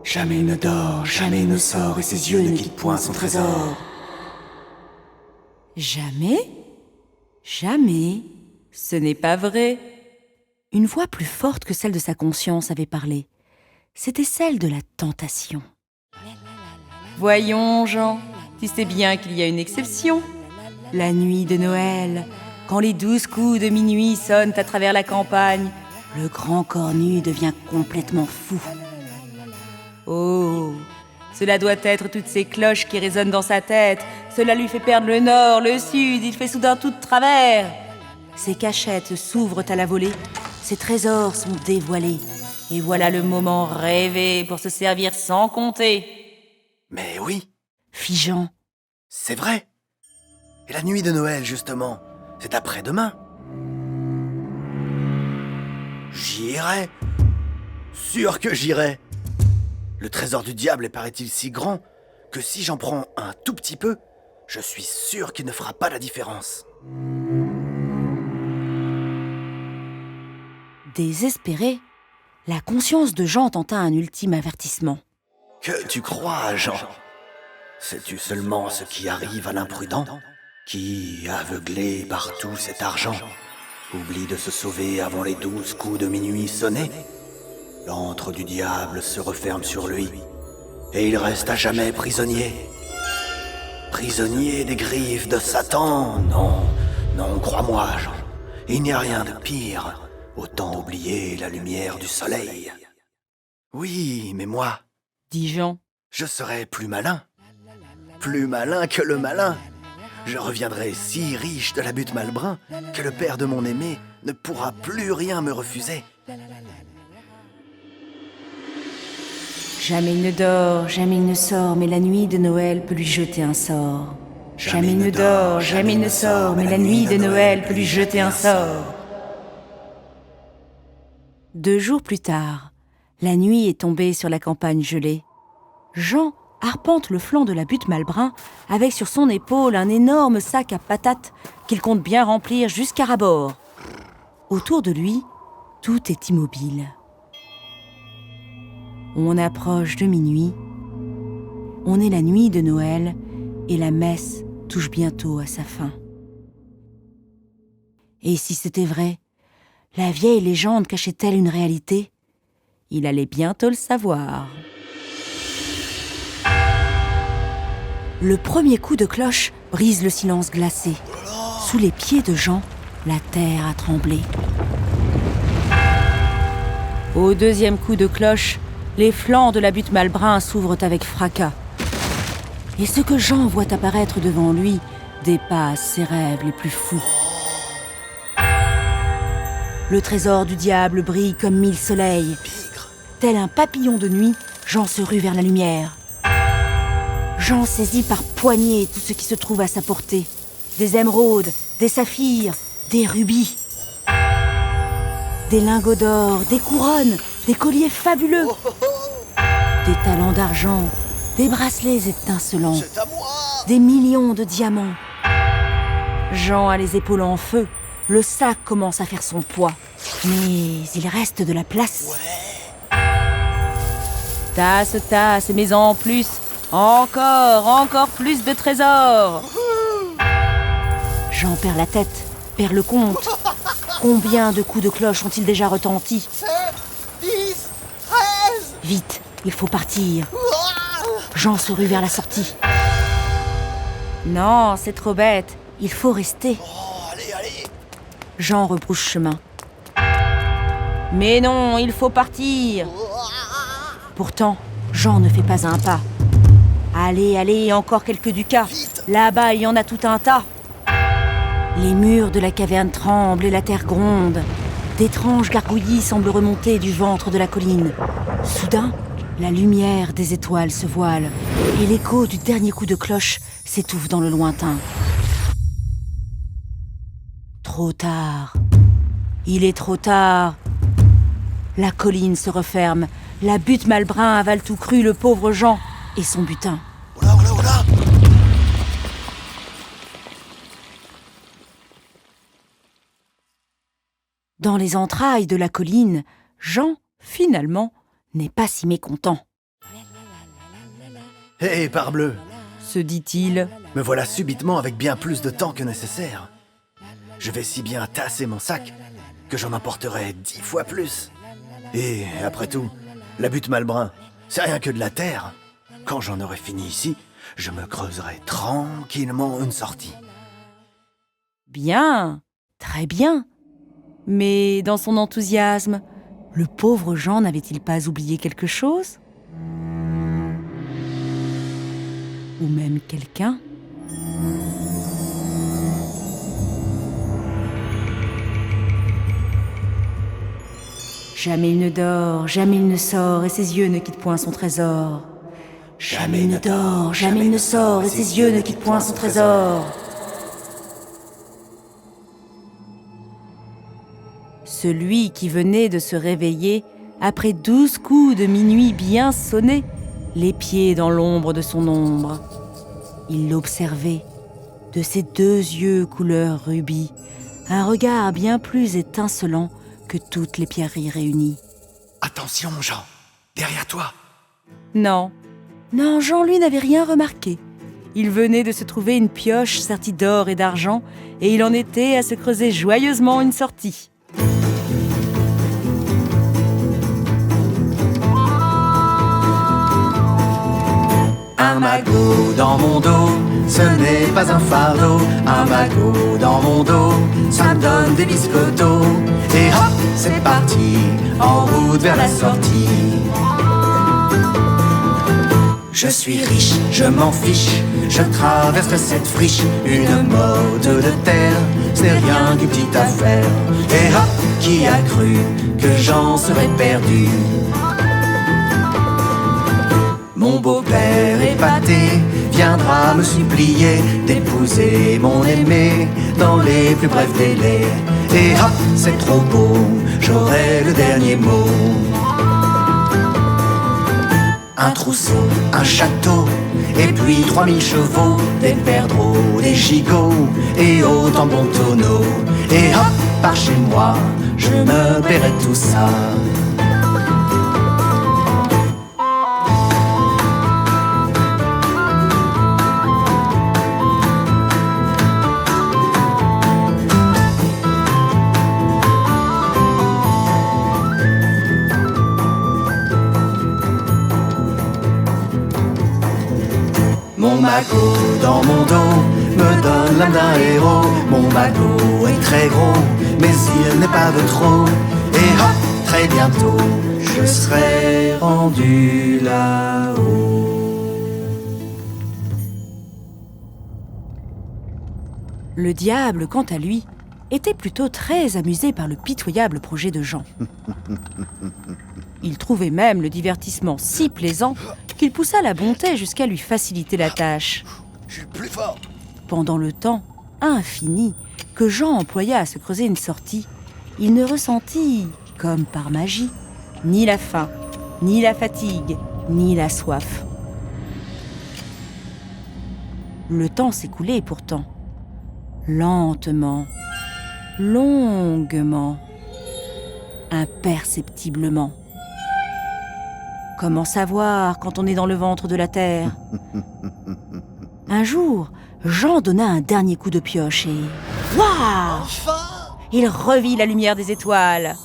Jamais il ne dort, jamais il ne sort, et ses yeux ne quittent point son trésor. Jamais? Jamais? Ce n'est pas vrai. Une voix plus forte que celle de sa conscience avait parlé. C'était celle de la tentation. Voyons, Jean, tu sais bien qu'il y a une exception. La nuit de Noël, quand les 12 coups de minuit sonnent à travers la campagne, le grand cornu devient complètement fou. Oh, cela doit être toutes ces cloches qui résonnent dans sa tête. Cela lui fait perdre le nord, le sud, il fait soudain tout de travers. Ses cachettes s'ouvrent à la volée, ses trésors sont dévoilés. Et voilà le moment rêvé pour se servir sans compter. Mais oui, Fit Jean. c'est vrai. Et la nuit de Noël, justement, c'est après-demain. J'irai. Sûr que j'irai. Le trésor du diable est, paraît-il, si grand que si j'en prends un tout petit peu, je suis sûr qu'il ne fera pas la différence. Désespéré, la conscience de Jean tenta un ultime avertissement. Que tu crois, Jean? Sais-tu seulement ce qui arrive à l'imprudent, qui, aveuglé par tout cet argent, oublie de se sauver avant les 12 coups de minuit sonnés? L'antre du diable se referme sur lui, et il reste à jamais prisonnier. Prisonnier des griffes de Satan? Non, non, crois-moi, Jean, il n'y a rien de pire. Autant oublier la lumière du soleil. Oui, mais moi, Dit Jean. je serai plus malin. Plus malin que le malin. Je reviendrai si riche de la butte Malbrun que le père de mon aimé ne pourra plus rien me refuser. Jamais il ne dort, jamais il ne sort, mais la nuit de Noël peut lui jeter un sort. Jamais il ne dort, jamais il ne sort, mais la nuit de Noël peut lui jeter un sort. 2 jours plus tard, la nuit est tombée sur la campagne gelée. Jean arpente le flanc de la butte Malbrun avec sur son épaule un énorme sac à patates qu'il compte bien remplir jusqu'à ras-bord. Autour de lui, tout est immobile. On approche de minuit. On est la nuit de Noël et la messe touche bientôt à sa fin. Et si c'était vrai, la vieille légende cachait-elle une réalité? Il allait bientôt le savoir. Le premier coup de cloche brise le silence glacé. Sous les pieds de Jean, la terre a tremblé. Au deuxième coup de cloche, les flancs de la butte Malbrun s'ouvrent avec fracas. Et ce que Jean voit apparaître devant lui dépasse ses rêves les plus fous. Le trésor du diable brille comme 1000 soleils. Tel un papillon de nuit, Jean se rue vers la lumière. Jean saisit par poignées tout ce qui se trouve à sa portée. Des émeraudes, des saphirs, des rubis, des lingots d'or, des couronnes, des colliers fabuleux, des talents d'argent, des bracelets étincelants, des millions de diamants. Jean a les épaules en feu, le sac commence à faire son poids, mais il reste de la place. Tasse, mais en plus, encore plus de trésors. Jean perd la tête, perd le compte. Combien de coups de cloche ont-ils déjà retenti? 10, 13. Vite, il faut partir. Jean se rue vers la sortie. Non, c'est trop bête, il faut rester. Allez. Jean rebrousse chemin. Mais non, il faut partir. Pourtant, Jean ne fait pas un pas. Allez, encore quelques ducats. Là-bas, il y en a tout un tas. Les murs de la caverne tremblent et la terre gronde. D'étranges gargouillis semblent remonter du ventre de la colline. Soudain, la lumière des étoiles se voile et l'écho du dernier coup de cloche s'étouffe dans le lointain. Trop tard. Il est trop tard. La colline se referme. La butte Malbrin avale tout cru le pauvre Jean et son butin. Voilà. Dans les entrailles de la colline, Jean, finalement, n'est pas si mécontent, Hé, parbleu, se dit-il. me voilà subitement avec bien plus de temps que nécessaire. Je vais si bien tasser mon sac que j'en emporterai 10 fois plus. Et après tout, la butte Malbrin, c'est rien que de la terre. Quand j'en aurai fini ici, je me creuserai tranquillement une sortie. Bien, très bien. Mais dans son enthousiasme, le pauvre Jean n'avait-il pas oublié quelque chose? Ou même quelqu'un? Jamais il ne dort, jamais il ne sort, et ses yeux ne quittent point son trésor. Jamais il ne dort, jamais il ne sort, et ses yeux ne quittent point son trésor. Celui qui venait de se réveiller, après 12 coups de minuit bien sonnés, les pieds dans l'ombre de son ombre. Il l'observait, de ses 2 yeux couleur rubis, un regard bien plus étincelant que toutes les pierreries réunies. Attention, Jean, derrière toi. Non, Jean, lui, n'avait rien remarqué. Il venait de se trouver une pioche sertie d'or et d'argent, et il en était à se creuser joyeusement une sortie. Un magot dans mon dos, ce n'est pas un fardeau. Un magot dans mon dos, ça me donne des biscottos. Et hop, c'est parti, en route vers la sortie. Je suis riche, je m'en fiche, je traverserai cette friche. Une motte de terre, c'est rien qu'une petite affaire. Et hop, qui a cru que j'en serais perdu? Mon beau-père épaté viendra me supplier d'épouser mon aimé dans les plus brefs délais. Et hop, c'est trop beau, j'aurai le dernier mot. Un trousseau, un château, et puis 3000 chevaux, des perdreaux, des gigots, et autant de bons tonneaux. Et hop, par chez moi, je me paierai tout ça. Mon magot dans mon dos me donne l'âme d'un héros. Mon magot est très gros, mais il n'est pas de trop. Et hop, très bientôt, je serai rendu là-haut. Le diable, quant à lui, était plutôt très amusé par le pitoyable projet de Jean. Il trouvait même le divertissement si plaisant qu'il poussa la bonté jusqu'à lui faciliter la tâche. Je suis plus fort. Pendant le temps, infini que Jean employa à se creuser une sortie, il ne ressentit, comme par magie, ni la faim, ni la fatigue, ni la soif. Le temps s'écoulait pourtant, lentement, longuement, imperceptiblement. Comment savoir quand on est dans le ventre de la terre? Un jour, Jean donna un dernier coup de pioche et... Waouh! Il revit la lumière des étoiles.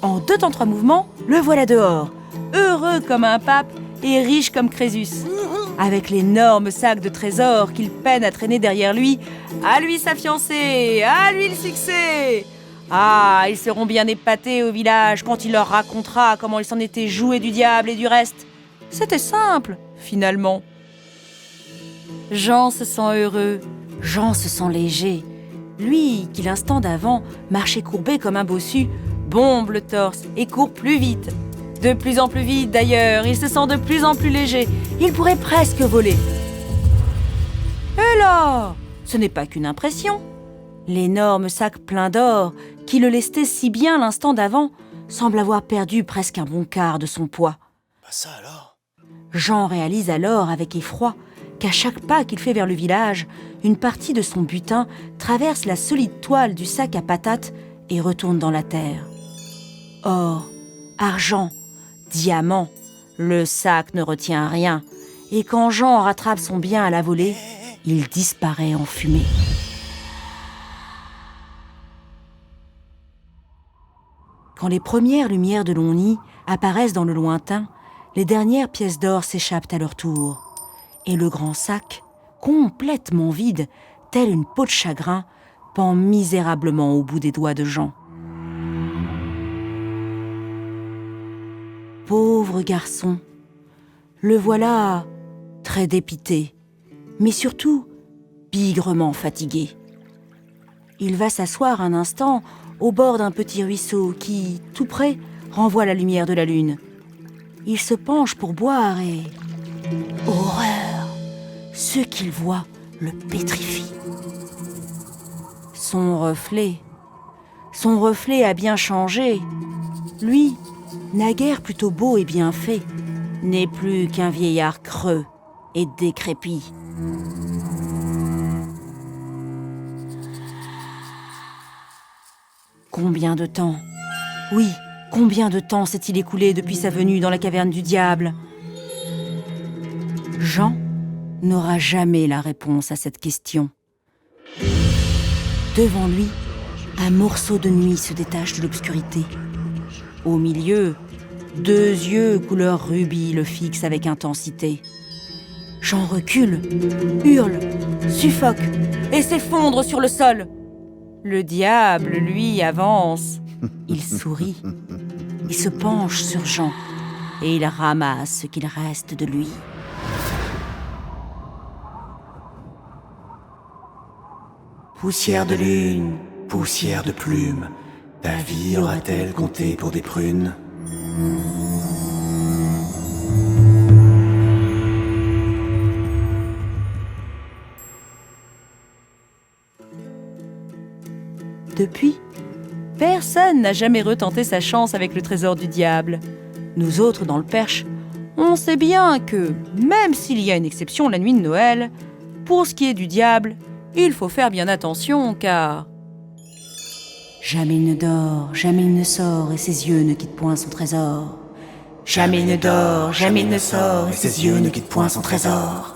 En 2 temps 3 mouvements, le voilà dehors, heureux comme un pape et riche comme Crésus, avec l'énorme sac de trésors qu'il peine à traîner derrière lui. À lui sa fiancée, à lui le succès. Ah, ils seront bien épatés au village quand il leur racontera comment il s'en était joué du diable et du reste. C'était simple, finalement. Jean se sent heureux, Jean se sent léger. Lui, qui l'instant d'avant marchait courbé comme un bossu, bombe le torse et court plus vite. De plus en plus vite d'ailleurs, il se sent de plus en plus léger. Il pourrait presque voler. Et là, ce n'est pas qu'une impression. L'énorme sac plein d'or, qui le lestait si bien l'instant d'avant, semble avoir perdu presque un bon quart de son poids. Bah ça alors? Jean réalise alors avec effroi qu'à chaque pas qu'il fait vers le village, une partie de son butin traverse la solide toile du sac à patates et retourne dans la terre. Or, argent, diamant, le sac ne retient rien, et quand Jean rattrape son bien à la volée, il disparaît en fumée. Quand les premières lumières de Longny apparaissent dans le lointain, les dernières pièces d'or s'échappent à leur tour. Et le grand sac, complètement vide, tel une peau de chagrin, pend misérablement au bout des doigts de Jean. Pauvre garçon, le voilà très dépité, mais surtout bigrement fatigué. Il va s'asseoir un instant au bord d'un petit ruisseau qui, tout près, renvoie la lumière de la lune. Il se penche pour boire et... horreur! Ce qu'il voit le pétrifie. Son reflet a bien changé. Lui, naguère plutôt beau et bien fait, n'est plus qu'un vieillard creux et décrépit. Combien de temps? Oui, combien de temps s'est-il écoulé depuis sa venue dans la caverne du diable? Jean n'aura jamais la réponse à cette question. Devant lui, un morceau de nuit se détache de l'obscurité. Au milieu, 2 yeux couleur rubis le fixent avec intensité. Jean recule, hurle, suffoque et s'effondre sur le sol. Le diable, lui, avance. Il sourit. Il se penche sur Jean et il ramasse ce qu'il reste de lui. Poussière de lune, poussière de plume, ta vie aura-t-elle compté pour des prunes? Depuis, personne n'a jamais retenté sa chance avec le trésor du diable. Nous autres, dans le Perche, on sait bien que, même s'il y a une exception la nuit de Noël, pour ce qui est du diable, il faut faire bien attention, car... Jamais il ne dort, jamais il ne sort, et ses yeux ne quittent point son trésor. Jamais il ne dort, jamais il ne sort, et ses yeux ne quittent point son trésor.